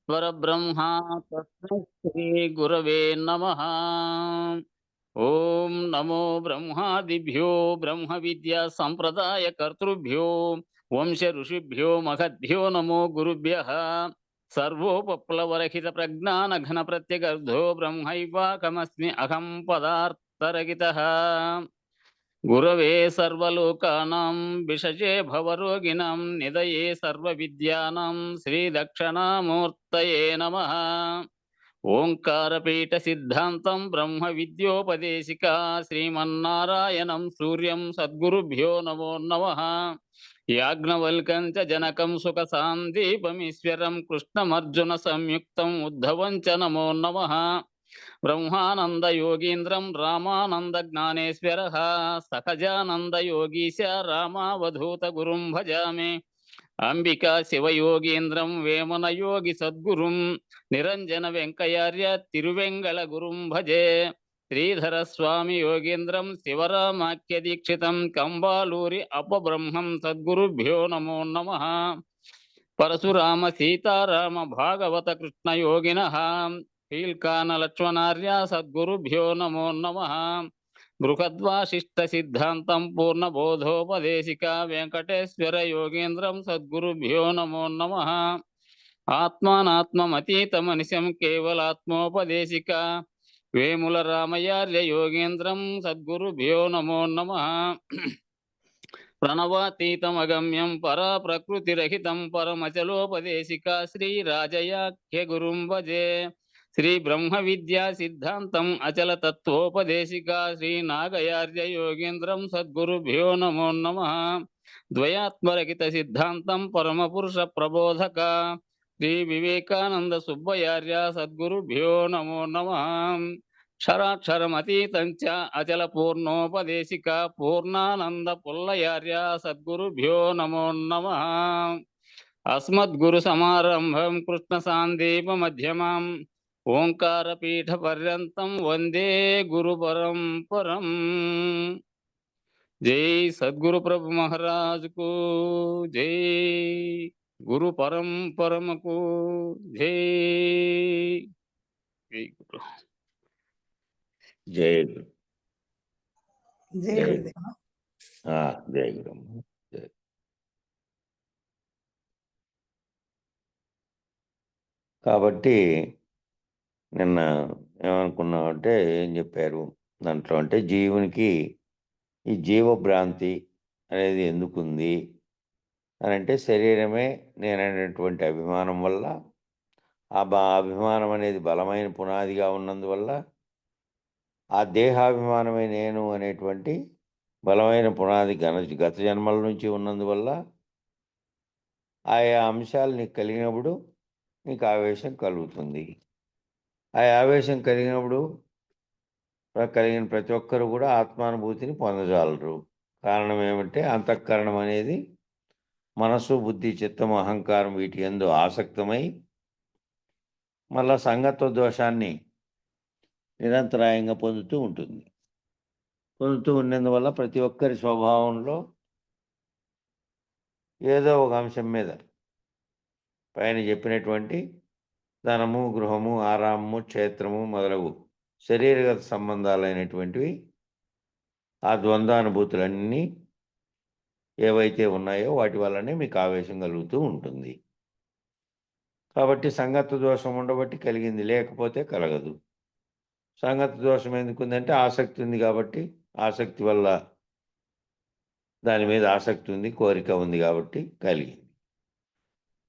పరబ్రహ్మ తస్మై శ్రీ గురవే నమః. ఓం నమో బ్రహ్మాదిభ్యో బ్రహ్మ విద్యా సంప్రదాయ కర్తృభ్యో వంశ ఋషిభ్యో మహద్భ్యో నమో గురుభ్యః. సర్వోపప్లవరహిత ప్రజ్ఞాన ఘన ప్రత్యగర్ధో బ్రహ్మైవాకమస్మి అహం పదార్థరహితః. గురవే సర్వలోకానాం విషజే భవరోగిణాం నిదయే సర్వవిద్యానాం శ్రీదక్షిణామూర్తయే నమః. ఓంకారపీఠ సిద్ధాంతం బ్రహ్మ విద్యోపదేశికా శ్రీమన్నారాయణం సూర్యం సద్గురుభ్యో నమో నమః. యాజ్ఞవల్కం చ జనకం సుఖ సాందీపమీశ్వరం కృష్ణమర్జున సంయుక్తం ఉద్ధవం చ నమో నమః. బ్రహ్మానంద యోగీంద్రం రామానంద జ్ఞానేశ్వర సహజానంద యోగీశ రామావధూత గురుం భజామి. అంబికా శివయోగీంద్రం వేమన యోగి సద్గురుం నిరంజన వెంకయార్య తిరువెంగళ గురుం భజే. శ్రీధర స్వామి యోగీంద్రం శివరామాఖ్య దీక్షితం కంబాలూరి అపబ్రహ్మం సద్గురుభ్యో నమో నమః. పరశురామ సీతారామ భాగవత కృష్ణ యోగిన కీల్కాన లక్ష్మణార్య సద్గురుభ్యో నమో నమః. బృహద్వాసిష్ట సిద్ధాంతం పూర్ణబోధోపదేశిక వెంకటేశ్వర యోగేంద్రం సద్గురుభ్యో నమో నమః. ఆత్మానాత్మమతీతమనిశం కేవలాత్మోపదేశిక వేముల రామయార్య యోగేంద్రం సద్గురుభ్యో నమో నమః. ప్రణవాతీతమగమ్యం పరా ప్రకృతిరహితం పరమచలోపదేశిక శ్రీరాజయాఖ్య గురుం భజే. శ్రీ బ్రహ్మ విద్యా సిద్ధాంతం అచల తత్వోపదేశిక శ్రీనాగయార్య యోగేంద్రం సద్గురుభ్యో నమో నమః. ద్వయాత్మరహిత సిద్ధాంతం పరమపురుష ప్రబోధక శ్రీ వివేకానంద సుబ్బయార్య సద్గురుభ్యో నమో నమః. క్షరాక్షరమతీతం చ అచల పూర్ణోపదేశిక పూర్ణానంద పుల్లయార్య సద్గురుభ్యో నమో నమః. అస్మద్గురు సమారంభం కృష్ణ సాందీప మధ్యమాం ఓంకారపీఠ పర్యంతం వందే గురు పరంపరం. జై సద్గురు ప్రభు మహారాజుకు జై. గురు పరంపరమకు జై. జై గురు. జయ గురు. జై జయ గురుదేవ. జయ గురు. జయ. కాబట్టి నిన్న ఏమనుకున్నామంటే ఏం చెప్పారు దాంట్లో అంటే జీవునికి ఈ జీవభ్రాంతి అనేది ఎందుకుంది అని అంటే శరీరమే నేననేటువంటి అభిమానం వల్ల ఆ అభిమానం అనేది బలమైన పునాదిగా ఉన్నందువల్ల ఆ దేహాభిమానమే నేను అనేటువంటి బలమైన పునాది గత జన్మల నుంచి ఉన్నందువల్ల ఆయా అంశాలు నీకు కలిగినప్పుడు నీకు ఆవేశం కలుగుతుంది. ఆ ఆవేశం కలిగినప్పుడు కలిగిన ప్రతి ఒక్కరు కూడా ఆత్మానుభూతిని పొందజాలరు. కారణం ఏమంటే అంతఃకరణం అనేది మనసు బుద్ధి చిత్తం అహంకారం వీటి యందు ఆసక్తమై మళ్ళా సంగత్వ దోషాన్ని నిరంతరాయంగా పొందుతూ ఉంటుంది. పొందుతూ ఉన్నందువల్ల ప్రతి ఒక్కరి స్వభావంలో ఏదో ఒక అంశం మీద పైన చెప్పినటువంటి ధనము గృహము ఆరామము క్షేత్రము మొదలగు శరీరగత సంబంధాలైనటువంటివి ఆ ద్వంద్వానుభూతులన్నీ ఏవైతే ఉన్నాయో వాటి వల్లనే మీకు ఆవేశం కలుగుతూ ఉంటుంది. కాబట్టి సంగత్వ దోషం ఉండబట్టి కలిగింది, లేకపోతే కలగదు. సంగత్వ దోషం ఎందుకుందంటే ఆసక్తి ఉంది కాబట్టి, ఆసక్తి వల్ల దాని మీద ఆసక్తి ఉంది, కోరిక ఉంది కాబట్టి కలిగింది.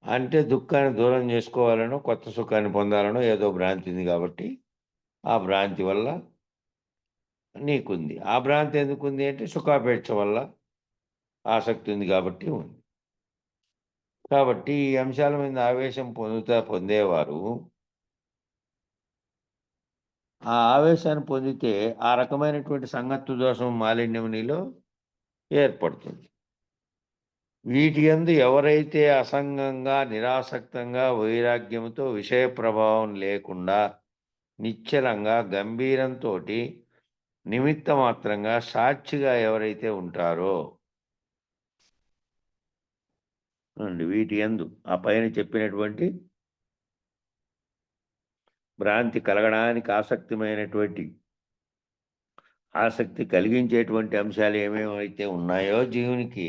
అంటే దుఃఖాన్ని దూరం చేసుకోవాలనో కొత్త సుఖాన్ని పొందాలనో ఏదో భ్రాంతి ఉంది కాబట్టి ఆ భ్రాంతి వల్ల నీకుంది. ఆ భ్రాంతి ఎందుకుంది అంటే సుఖాపేక్ష వల్ల ఆసక్తి ఉంది కాబట్టి ఉంది. కాబట్టి ఈ అంశాల మీద ఆవేశం పొందేవారు ఆ ఆవేశాన్ని పొందితే ఆ రకమైనటువంటి సంగత్వ దోషం మాలిన్యం నీలో ఏర్పడుతుంది. వీటి యందు ఎవరైతే అసంగంగా నిరాసక్తంగా వైరాగ్యంతో విషయ ప్రభావం లేకుండా నిశ్చలంగా గంభీరంతో నిమిత్త మాత్రంగా సాక్షిగా ఎవరైతే ఉంటారో వీటి యందు ఆ పైన చెప్పినటువంటి భ్రాంతి కలగడానికి ఆసక్తి కలిగించేటువంటి అంశాలు ఏమేమైతే ఉన్నాయో జీవునికి,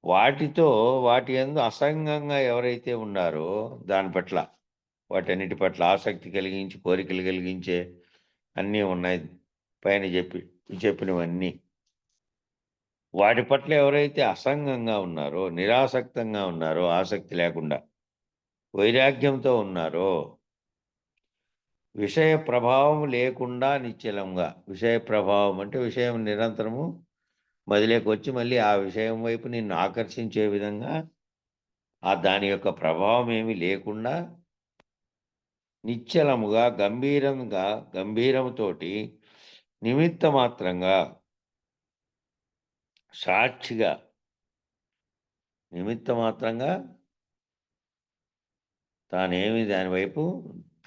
వాటి యందు అసంగంగా ఎవరైతే ఉన్నారో దాని పట్ల, వాటన్నిటి పట్ల ఆసక్తి కలిగించి కోరికలు కలిగించే అన్నీ ఉన్నాయి పైన చెప్పినవన్నీ. వాటి పట్ల ఎవరైతే అసంగంగా ఉన్నారో, నిరాసక్తంగా ఉన్నారో, ఆసక్తి లేకుండా వైరాగ్యంతో ఉన్నారో, విషయ ప్రభావం లేకుండా నిశ్చలంగా, విషయ ప్రభావం అంటే విషయం నిరంతరము మదిలోకి వచ్చి మళ్ళీ ఆ విషయం వైపు నిన్ను ఆకర్షించే విధంగా దాని యొక్క ప్రభావం ఏమీ లేకుండా నిశ్చలముగా గంభీరంతోటి నిమిత్త మాత్రంగా సాక్షిగా తానేమి దాని వైపు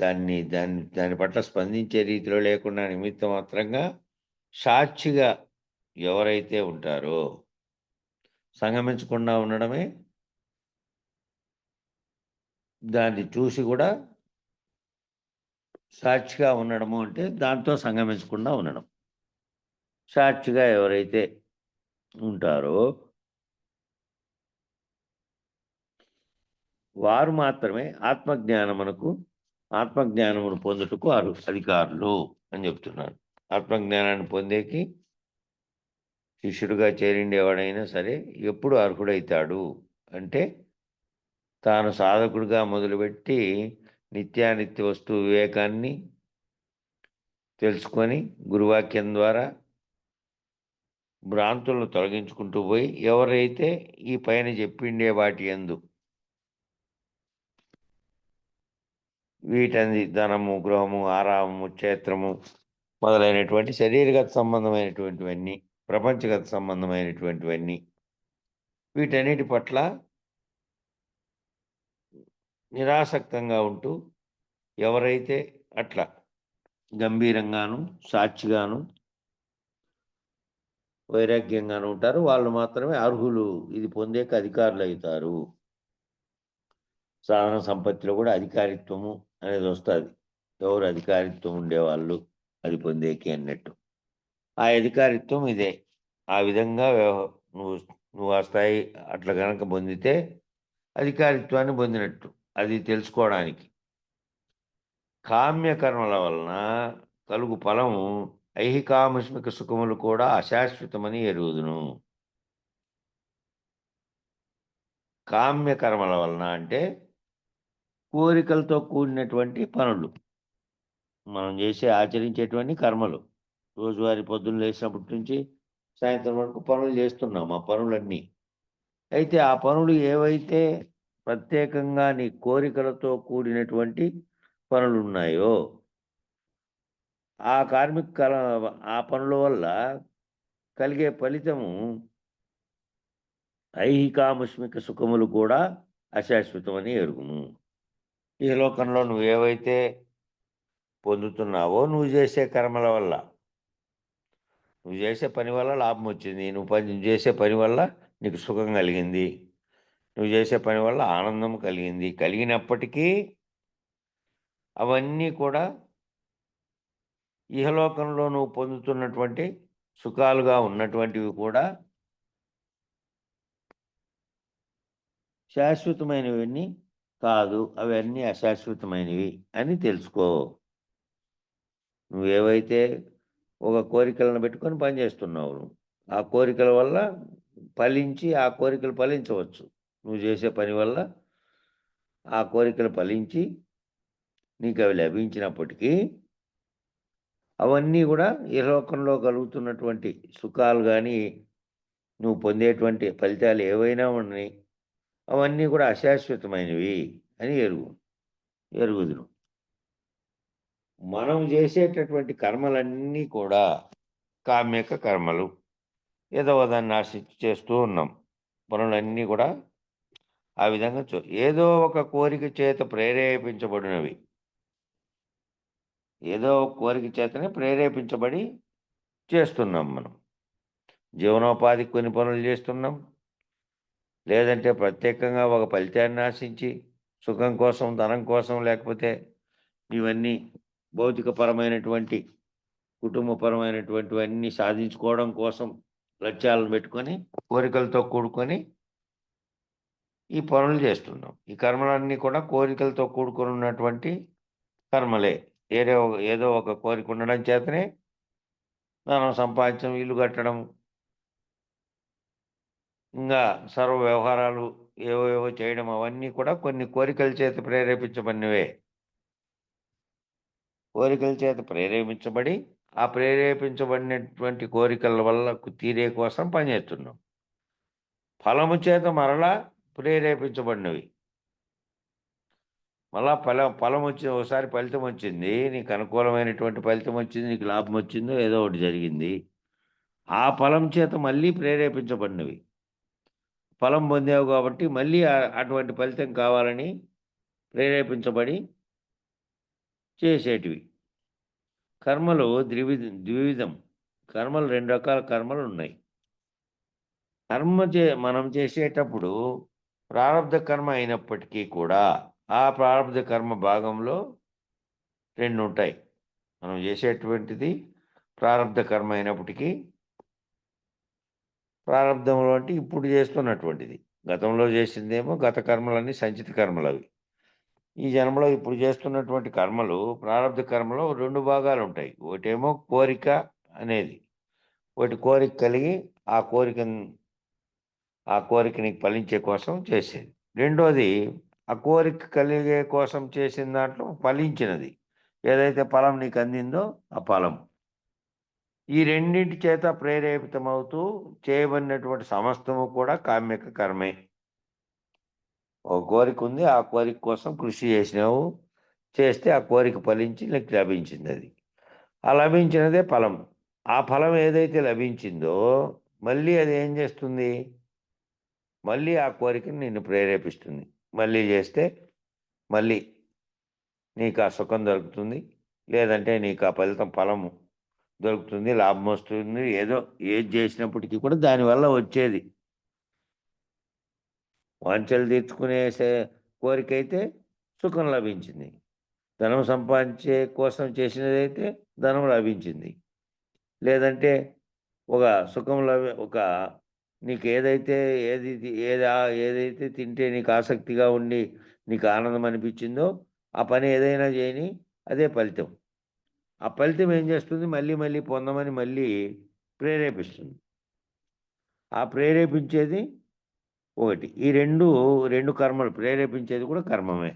దాని పట్ల స్పందించే రీతిలో లేకుండా నిమిత్త మాత్రంగా సాక్షిగా ఎవరైతే ఉంటారో, సంగమించకుండా ఉండడమే దాన్ని చూసి కూడా సాక్షిగా ఉండడము అంటే దాంతో సంగమించకుండా ఉండడం. సాక్షిగా ఎవరైతే ఉంటారో వారు మాత్రమే ఆత్మజ్ఞానమును పొందుటకు అధికారులు అని చెప్తున్నారు. ఆత్మజ్ఞానాన్ని పొందేకి శిష్యుడిగా చేరిండేవాడైనా సరే ఎప్పుడు అర్హుడైతాడు అంటే, తాను సాధకుడిగా మొదలుపెట్టి నిత్యానిత్య వస్తు వివేకాన్ని తెలుసుకొని గురువాక్యం ద్వారా భ్రాంతులను తొలగించుకుంటూ పోయి, ఎవరైతే ఈ పైన చెప్పిండే వాటి యందు వీటన్ని ధనము, గృహము, ఆరామము, క్షేత్రము మొదలైనటువంటి శరీరగత సంబంధమైనటువంటివన్నీ, ప్రపంచగత సంబంధమైనటువంటివన్నీ, వీటన్నిటి పట్ల నిరాసక్తంగా ఉంటూ ఎవరైతే అట్లా గంభీరంగాను, సాక్షిగాను, వైరాగ్యంగాను ఉంటారో వాళ్ళు మాత్రమే అర్హులు, ఇది పొందేక అధికారులు అవుతారు. సాధన సంపత్తిలో కూడా అధికారిత్వము అనేది వస్తుంది. ఎవరు అధికారిత్వం ఉండేవాళ్ళు అది పొందేకి అన్నట్టు. ఆ అధికారిత్వం ఇదే. ఆ విధంగా నువ్వు ఆ స్థాయి అట్లా కనుక పొందితే అధికారిత్వాన్ని పొందినట్టు. అది తెలుసుకోవడానికి కామ్యకర్మల వలన కలుగు ఫలము ఐహికాముష్మిక సుఖములు కూడా అశాశ్వతమని ఎరుగుదును. కామ్యకర్మల వలన అంటే కోరికలతో కూడినటువంటి పనులు, మనం ఆచరించేటువంటి కర్మలు. రోజువారీ పొద్దున్న లేచినప్పటి నుంచి సాయంత్రం వరకు పనులు చేస్తున్నాం. ఆ పనులన్నీ అయితే ఆ పనులు ఏవైతే ప్రత్యేకంగా నీ కోరికలతో కూడినటువంటి పనులు ఉన్నాయో, ఆ పనుల వల్ల కలిగే ఫలితము ఐహికాముష్మిక సుఖములు కూడా అశాశ్వతమని ఎరుగుము. ఈ లోకంలో నువ్వేవైతే పొందుతున్నావో నువ్వు చేసే కర్మల వల్ల, నువ్వు చేసే పని వల్ల లాభం వచ్చింది, నువ్వు చేసే పని వల్ల నీకు సుఖం కలిగింది, నువ్వు చేసే పని వల్ల ఆనందం కలిగినప్పటికీ అవన్నీ కూడా ఇహలోకంలో నువ్వు పొందుతున్నటువంటి సుఖాలుగా ఉన్నటువంటివి కూడా శాశ్వతమైనవన్నీ కాదు, అవన్నీ అశాశ్వతమైనవి అని తెలుసుకో. నువ్వేవైతే ఒక కోరికలను పెట్టుకొని పనిచేస్తున్నావు, ఆ కోరికల వల్ల ఫలించి ఆ కోరికలు ఫలించవచ్చు. నువ్వు చేసే పని వల్ల ఆ కోరికలు ఫలించి నీకు అవి లభించినప్పటికీ అవన్నీ కూడా ఈ లోకంలో కలుగుతున్నటువంటి సుఖాలు కానీ నువ్వు పొందేటువంటి ఫలితాలు ఏవైనా ఉన్నాయి, అవన్నీ కూడా అశాశ్వతమైనవి అని ఎరుగుదును. మనం చేసేటటువంటి కర్మలన్నీ కూడా కామ్యక కర్మలు. ఏదో దాన్ని ఆశించి చేస్తూ ఉన్నాం. పనులన్నీ కూడా ఆ విధంగా ఏదో ఒక కోరిక చేత ప్రేరేపించబడినవి. ఏదో ఒక కోరిక చేతనే ప్రేరేపించబడి చేస్తున్నాం మనం. జీవనోపాధికి కొన్ని పనులు చేస్తున్నాం, లేదంటే ప్రత్యేకంగా ఒక ఫలితాన్ని ఆశించి సుఖం కోసం, ధనం కోసం, లేకపోతే ఇవన్నీ భౌతికపరమైనటువంటి కుటుంబపరమైనటువంటివన్నీ సాధించుకోవడం కోసం లక్ష్యాలను పెట్టుకొని కోరికలతో కూడుకొని ఈ పనులు చేస్తున్నాం. ఈ కర్మలన్నీ కూడా కోరికలతో కూడుకొని ఉన్నటువంటి కర్మలే. ఏదో ఒక కోరిక ఉండడం చేతనే ధనం సంపాదించడం, ఇల్లు కట్టడం, ఇంకా సర్వ వ్యవహారాలు ఏవో చేయడం అవన్నీ కూడా కొన్ని కోరికల చేత ప్రేరేపించబడినవే. కోరికల చేత ప్రేరేపించబడి ఆ ప్రేరేపించబడినటువంటి కోరికల వల్ల తీరే కోసం పనిచేస్తున్నాం. ఫలము చేత మరలా ప్రేరేపించబడినవి. మళ్ళా ఫలం వచ్చి ఒకసారి ఫలితం వచ్చింది, నీకు అనుకూలమైనటువంటి ఫలితం వచ్చింది, నీకు లాభం వచ్చిందో ఏదో ఒకటి జరిగింది. ఆ ఫలం చేత మళ్ళీ ప్రేరేపించబడినవి. ఫలం పొందావు కాబట్టి మళ్ళీ అటువంటి ఫలితం కావాలని ప్రేరేపించబడి చేసేటివి. కర్మలు ద్వివిధం. కర్మలు 2 రకాల కర్మలు ఉన్నాయి. మనం చేసేటప్పుడు ప్రారబ్ధ కర్మ అయినప్పటికీ కూడా ఆ ప్రారబ్ధ కర్మ భాగంలో 2 ఉంటాయి. మనం చేసేటువంటిది ప్రారబ్ధ కర్మ అయినప్పటికీ, ప్రారబ్ధంలో అంటే ఇప్పుడు చేస్తున్నటువంటిది. గతంలో చేసిందేమో గత కర్మలన్నీ సంచిత కర్మలు అవి. ఈ జన్మలో ఇప్పుడు చేస్తున్నటువంటి కర్మలు ప్రారబ్ధ కర్మలో 2 భాగాలు ఉంటాయి. ఒకటేమో కోరిక అనేది. ఒకటి కోరిక కలిగి ఆ కోరికని ఫలించే కోసం చేసేది. రెండోది ఆ కోరిక కలిగే కోసం చేసిన దాంట్లో ఫలించినది. ఏదైతే ఫలం నీకు అందిందో ఆ ఫలం. ఈ రెండింటి చేత ప్రేరేపితమవుతూ చేయబడినటువంటి సమస్తము కూడా కామ్యక కర్మే. ఒక కోరిక ఉంది, ఆ కోరిక కోసం కృషి చేసినావు, చేస్తే ఆ కోరిక ఫలించి నీకు లభించింది. అది ఆ లభించినదే ఫలం. ఆ ఫలం ఏదైతే లభించిందో మళ్ళీ అది ఏం చేస్తుంది, మళ్ళీ ఆ కోరికని నిన్ను ప్రేరేపిస్తుంది. మళ్ళీ చేస్తే మళ్ళీ నీకు ఆ సుఖం దొరుకుతుంది, లేదంటే నీకు ఆ ఫలము దొరుకుతుంది, లాభం వస్తుంది. ఏది చేసినప్పటికీ కూడా దానివల్ల వచ్చేది వాంఛలు తీర్చుకునే కోరిక అయితే సుఖం లభించింది. ధనం సంపాదించే కోసం చేసినదైతే ధనం లభించింది. లేదంటే ఒక సుఖం నీకు ఏదైతే తింటే నీకు ఆసక్తిగా ఉండి నీకు ఆనందం అనిపించిందో ఆ పని ఏదైనా చేయని అదే ఫలితం. ఆ ఫలితం ఏం చేస్తుంది, మళ్ళీ మళ్ళీ పొందమని మళ్ళీ ప్రేరేపిస్తుంది. ఆ ప్రేరేపించేది ఒకటి. ఈ రెండు కర్మలు ప్రేరేపించేది కూడా కర్మమే.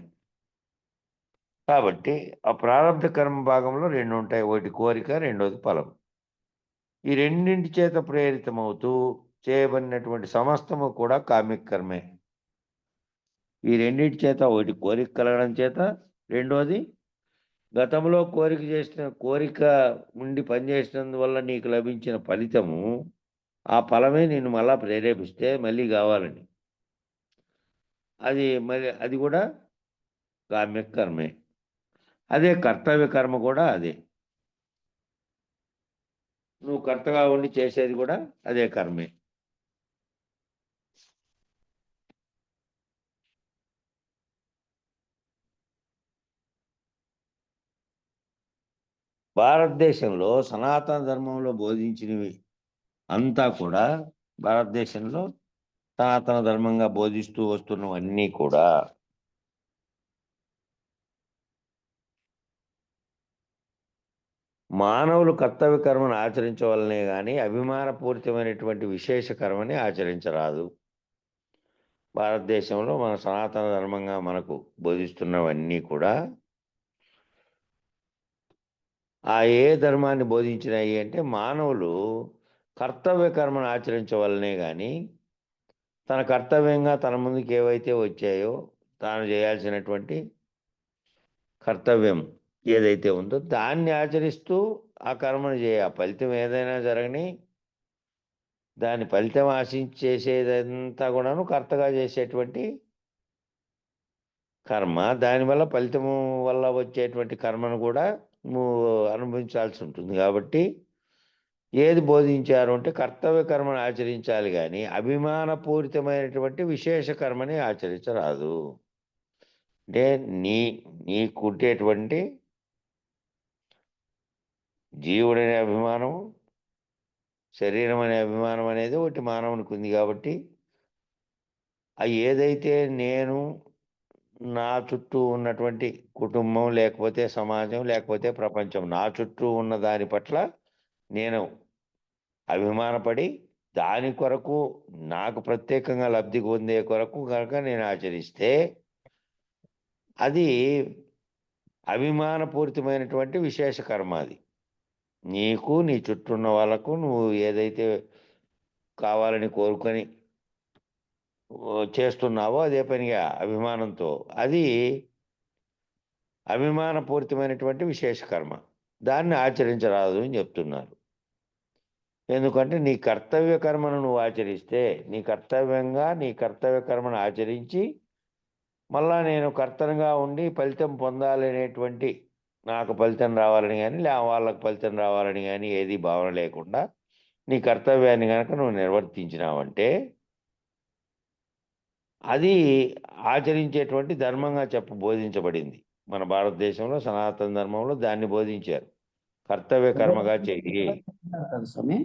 కాబట్టి ఆ ప్రారబ్ధ కర్మ భాగంలో 2 ఉంటాయి. ఒకటి కోరిక, రెండోది ఫలం. ఈ రెండింటి చేత ప్రేరితమవుతూ చేయబడినటువంటి సమస్తము కూడా కామిక కర్మే. ఈ రెండింటి చేత ఒకటి కోరిక కలగడం చేత, రెండోది గతంలో కోరిక ఉండి పనిచేసినందువల్ల నీకు లభించిన ఫలితము, ఆ ఫలమే నిన్ను మళ్ళా ప్రేరేపిస్తే మళ్ళీ కావాలని. అది కూడా కామ్యక కర్మే. అదే కర్తవ్య కర్మ కూడా అదే. నువ్వు కర్తగా ఉండి చేసేది కూడా అదే కర్మే. భారతదేశంలో సనాతన ధర్మంలో బోధించినవి అంతా కూడా, భారతదేశంలో సనాతన ధర్మంగా బోధిస్తూ వస్తున్నవన్నీ కూడా మానవులు కర్తవ్య కర్మను ఆచరించవలనే కానీ అభిమానపూరితమైనటువంటి విశేష కర్మని ఆచరించరాదు. భారతదేశంలో మన సనాతన ధర్మంగా మనకు బోధిస్తున్నవన్నీ కూడా ఏ ధర్మాన్ని బోధించినాయి అంటే మానవులు కర్తవ్య కర్మను ఆచరించవలనే కానీ తన కర్తవ్యంగా తన ముందుకు ఏవైతే వచ్చాయో తాను చేయాల్సినటువంటి కర్తవ్యం ఏదైతే ఉందో దాన్ని ఆచరిస్తూ ఆ కర్మను ఆ ఫలితం ఏదైనా జరగని దాని ఫలితం ఆశించి చేసేదంతా కూడాను కర్తగా చేసేటువంటి కర్మ. దానివల్ల ఫలితము వల్ల వచ్చేటువంటి కర్మను కూడా అనుభవించాల్సి ఉంటుంది. కాబట్టి ఏది బోధించారు అంటే కర్తవ్య కర్మను ఆచరించాలి కానీ అభిమానపూరితమైనటువంటి విశేష కర్మని ఆచరించరాదు. అంటే నీకుంటేటువంటి జీవుడనే అభిమానం, శరీరం అనే అభిమానం అనేది ఒకటి మానవునికి ఉంది కాబట్టి ఏదైతే నేను నా చుట్టూ ఉన్నటువంటి కుటుంబం, లేకపోతే సమాజం, లేకపోతే ప్రపంచం, నా చుట్టూ ఉన్న దాని పట్ల నేను అభిమానపడి దాని కొరకు నాకు ప్రత్యేకంగా లబ్ధి పొందే కొరకు కనుక నేను ఆచరిస్తే అది అభిమానపూరితమైనటువంటి విశేష కర్మ. అది నీకు, నీ చుట్టూ ఉన్న వాళ్ళకు నువ్వు ఏదైతే కావాలని కోరుకొని చేస్తున్నావో అదే పనిగా అభిమానంతో, అది అభిమానపూరితమైనటువంటి విశేష కర్మ. దాన్ని ఆచరించరాదు అని చెప్తున్నారు. ఎందుకంటే నీ కర్తవ్య కర్మను నువ్వు ఆచరిస్తే, నీ కర్తవ్య కర్మను ఆచరించి మళ్ళా నేను కర్తనుగా ఉండి ఫలితం పొందాలనేటువంటి, నాకు ఫలితం రావాలని కానీ వాళ్ళకి ఫలితం రావాలని కానీ ఏది భావన లేకుండా నీ కర్తవ్యాన్ని కనుక నువ్వు నిర్వర్తించినావంటే అది ఆచరించేటువంటి ధర్మంగా బోధించబడింది. మన భారతదేశంలో సనాతన ధర్మంలో దాన్ని బోధించారు. కర్తవ్య కర్మగా చెయ్యి. స్వామి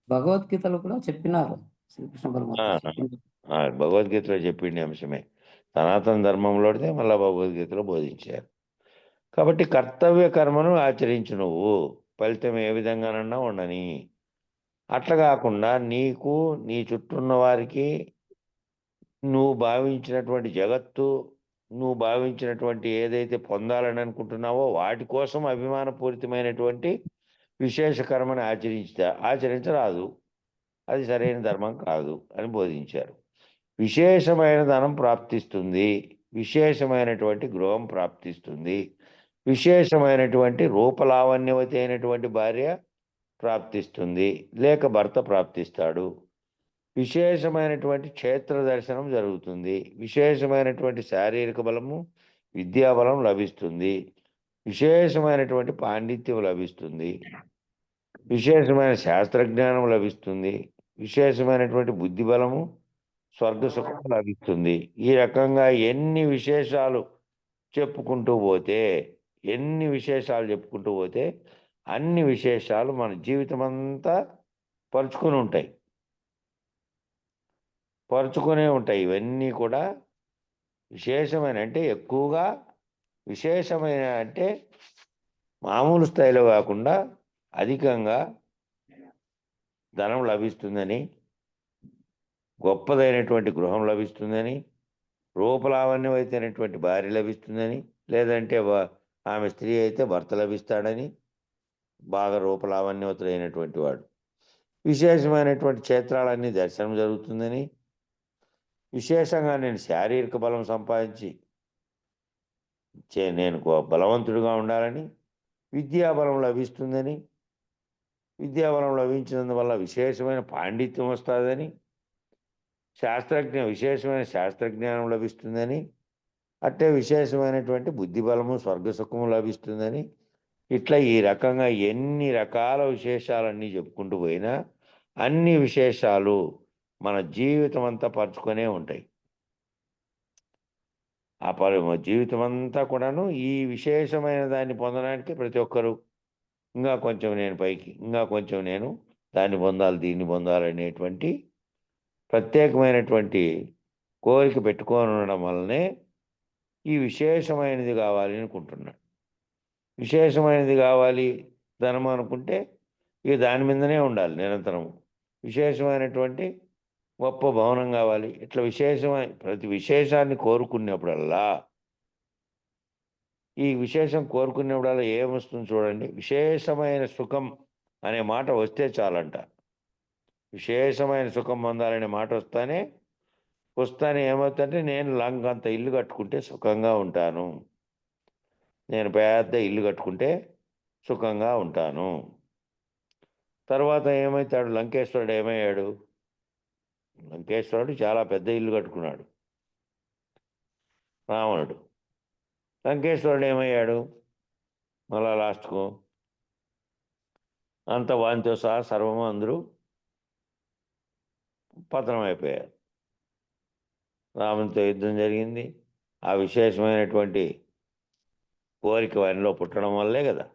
భగవద్గీతలో కూడా చెప్పినారు. శ్రీకృష్ణ పరమాత్మ భగవద్గీతలో చెప్పిండే అంశమే సనాతన ధర్మంలోనే మళ్ళీ భగవద్గీతలో బోధించారు. కాబట్టి కర్తవ్య కర్మను ఆచరించు, నువ్వు ఫలితం ఏ విధంగానన్నా ఉండని. అట్లా కాకుండా నీకు, నీ చుట్టూ ఉన్న వారికి, నువ్వు భావించినటువంటి జగత్తు, నువ్వు భావించినటువంటి ఏదైతే పొందాలని అనుకుంటున్నావో వాటి కోసం అభిమానపూరితమైనటువంటి విశేష కర్మని ఆచరించరాదు. అది సరైన ధర్మం కాదు అని బోధించారు. విశేషమైన ధనం ప్రాప్తిస్తుంది, విశేషమైనటువంటి గృహం ప్రాప్తిస్తుంది, విశేషమైనటువంటి రూపలావణ్యవతి అయినటువంటి భార్య ప్రాప్తిస్తుంది, లేక భర్త ప్రాప్తిస్తాడు. విశేషమైనటువంటి క్షేత్ర దర్శనం జరుగుతుంది, విశేషమైనటువంటి శారీరక బలము, విద్యాబలం లభిస్తుంది, విశేషమైనటువంటి పాండిత్యం లభిస్తుంది, విశేషమైన శాస్త్రజ్ఞానం లభిస్తుంది, విశేషమైనటువంటి బుద్ధి బలము, స్వర్గ సుఖం లభిస్తుంది. ఈ రకంగా ఎన్ని విశేషాలు చెప్పుకుంటూ పోతే అన్ని విశేషాలు మన జీవితం అంతా పరుచుకునే ఉంటాయి. ఇవన్నీ కూడా విశేషమైన అంటే ఎక్కువగా విశేషమైన అంటే మామూలు స్థాయిలో కాకుండా అధికంగా ధనం లభిస్తుందని, గొప్పదైనటువంటి గృహం లభిస్తుందని, రూపలావణ్యమైనటువంటి భార్య లభిస్తుందని, లేదంటే ఆమె స్త్రీ అయితే భర్త లభిస్తాడని, బాగా రూపలావణ్యవతులైనటువంటి వాడు, విశేషమైనటువంటి క్షేత్రాలన్నీ దర్శనం జరుగుతుందని, విశేషంగా నేను శారీరక బలం సంపాదించి నేను బలవంతుడిగా ఉండాలని, విద్యాబలం లభిస్తుందని, విద్యాబలం లభించినందువల్ల విశేషమైన పాండిత్యం వస్తుందని, విశేషమైన శాస్త్రజ్ఞానం లభిస్తుందని, అట్టే విశేషమైనటువంటి బుద్ధిబలము, స్వర్గసుఖము లభిస్తుందని, ఇట్లా ఈ రకంగా ఎన్ని రకాల విశేషాలన్నీ చెప్పుకుంటూ పోయినా అన్ని విశేషాలు మన జీవితం అంతా పరుచుకొనే ఉంటాయి. జీవితం అంతా కూడాను ఈ విశేషమైన దాన్ని పొందడానికి ప్రతి ఒక్కరూ ఇంకా కొంచెం నేను పైకి, ఇంకా కొంచెం నేను దాన్ని పొందాలి, దీన్ని పొందాలనేటువంటి ప్రత్యేకమైనటువంటి కోరిక పెట్టుకొని ఉండడం వల్లనే ఈ విశేషమైనది కావాలి అనుకుంటున్నాడు. విశేషమైనది కావాలి ధనం అనుకుంటే ఇక దాని మీదనే ఉండాలి నిరంతరం. విశేషమైనటువంటి గొప్ప భవనం కావాలి, ఇట్లా ప్రతి విశేషాన్ని కోరుకునేప్పుడల్లా, ఈ విశేషం కోరుకునేప్పుడల్లా ఏమొస్తుంది చూడండి, విశేషమైన సుఖం అనే మాట వస్తే చాలంట. విశేషమైన సుఖం పొందాలనే మాట వస్తానే ఏమవుతుందంటే, నేను లంకంత ఇల్లు కట్టుకుంటే సుఖంగా ఉంటాను, నేను పెద్ద ఇల్లు కట్టుకుంటే సుఖంగా ఉంటాను. తర్వాత ఏమవుతాడు, లంకేశ్వరుడు ఏమయ్యాడు? లంకేశ్వరుడు చాలా పెద్ద ఇల్లు కట్టుకున్నాడు. రావణుడు లంకేశ్వరుడు ఏమయ్యాడు? మళ్ళా లాస్ట్కు అంత వానితో సహా సర్వము అందరూ పతనం అయిపోయారు. రామునితో యుద్ధం జరిగింది. ఆ విశేషమైనటువంటి కోరిక వారిలో పుట్టడం వల్లే కదా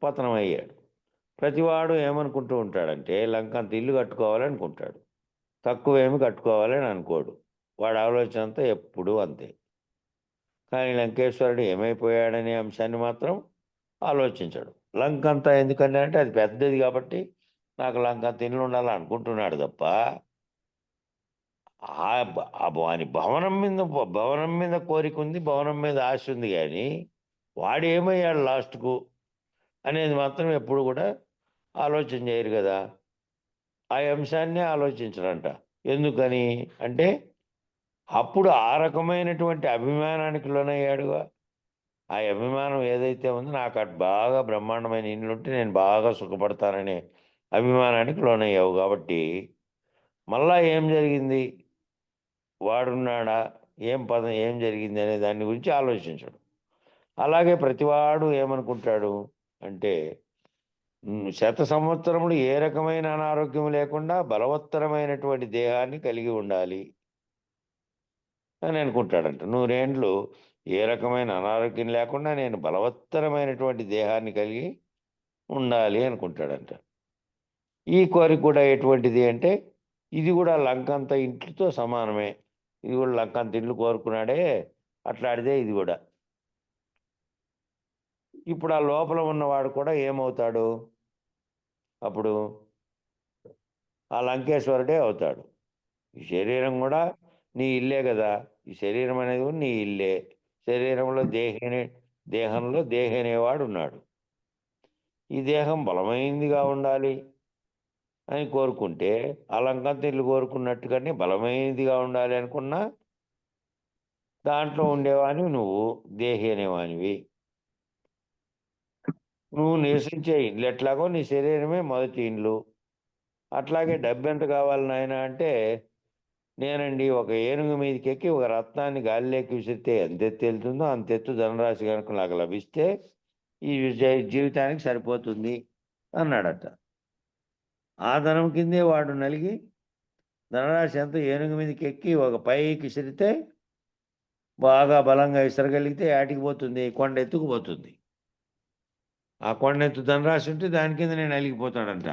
పతనం అయ్యాడు. ప్రతివాడు ఏమనుకుంటూ ఉంటాడంటే లంకంత ఇల్లు కట్టుకోవాలనుకుంటాడు, తక్కువేమి కట్టుకోవాలని అనుకోడు. వాడి ఆలోచన అంతా ఎప్పుడూ అంతే. కానీ లంకేశ్వరుడు ఏమైపోయాడనే అంశాన్ని మాత్రం ఆలోచించాడు. లంకంతా ఎందుకంటే అంటే అది పెద్దది కాబట్టి నాకు లంకంత ఇల్లు ఉండాలని అనుకుంటున్నాడు తప్ప వాని భవనం మీద కోరిక ఉంది, భవనం మీద ఆశ ఉంది. కానీ వాడు ఏమయ్యాడు లాస్ట్కు అనేది మాత్రం ఎప్పుడు కూడా ఆలోచన చేయరు కదా. ఆ అంశాన్నే ఆలోచించరంట. ఎందుకని అంటే అప్పుడు ఆ రకమైనటువంటి అభిమానానికి లోనయ్యాడుగా. ఆ అభిమానం ఏదైతే ఉందో నాకు అటు బాగా బ్రహ్మాండమైన ఇండ్లుంటే నేను బాగా సుఖపడతాననే అభిమానానికి లోనయ్యావు కాబట్టి మళ్ళా ఏం జరిగింది, వాడున్నాడా, ఏం జరిగింది అనే దాని గురించి ఆలోచించడు. అలాగే ప్రతివాడు ఏమనుకుంటాడు అంటే శత సంవత్సరములు ఏ రకమైన అనారోగ్యం లేకుండా బలవత్తరమైనటువంటి దేహాన్ని కలిగి ఉండాలి అని అనుకుంటాడంట. 100 ఏండ్లు ఏ రకమైన అనారోగ్యం లేకుండా నేను బలవత్తరమైనటువంటి దేహాన్ని కలిగి ఉండాలి అనుకుంటాడంట. ఈ కోరిక కూడా ఎటువంటిది అంటే ఇది కూడా లంకంత ఇంట్లతో సమానమే. ఇది కూడా లంకంత ఇండ్లు కోరుకున్నాడే, అట్లాడితే ఇది కూడా. ఇప్పుడు ఆ లోపల ఉన్నవాడు కూడా ఏమవుతాడు, అప్పుడు ఆ లంకేశ్వరుడే అవుతాడు. ఈ శరీరం కూడా నీ ఇల్లే కదా. ఈ శరీరం అనేది కూడా నీ ఇల్లే. శరీరంలో దేహంలో దేహ అనేవాడు ఉన్నాడు. ఈ దేహం బలమైందిగా ఉండాలి అని కోరుకుంటే ఆ లంకంత ఇల్లు కోరుకున్నట్టుగానే బలమైనదిగా ఉండాలి అనుకున్నా దాంట్లో ఉండేవానివి నువ్వు, దేహి అనేవానివి. నువ్వు నివసించే ఇల్లు ఎట్లాగో నీ శరీరమే మొదటి ఇల్లు. అట్లాగే డబ్బు ఎంత కావాలి నాయన అంటే నేనండి ఒక ఏనుగు మీదకి ఎక్కి ఒక రత్నాన్ని గాలిలోకి విసిరితే ఎంత ఎత్తు వెళ్తుందో అంత ఎత్తు ధనరాశి కనుక నాకు లభిస్తే ఈ జీవితానికి సరిపోతుంది అన్నాడట. ఆ ధనం కిందే వాడు నలిగి ధనరాశి ఎంత ఏనుగు మీదకి ఎక్కి ఒక పైకి విసిరితే బాగా బలంగా విసరగలిగితే యాటికి పోతుంది, కొండ ఎత్తుకు పోతుంది. ఆ కొండ ఎత్తు ధనరాశి ఉంటే దాని కింద నేను నలిగిపోతాడంట.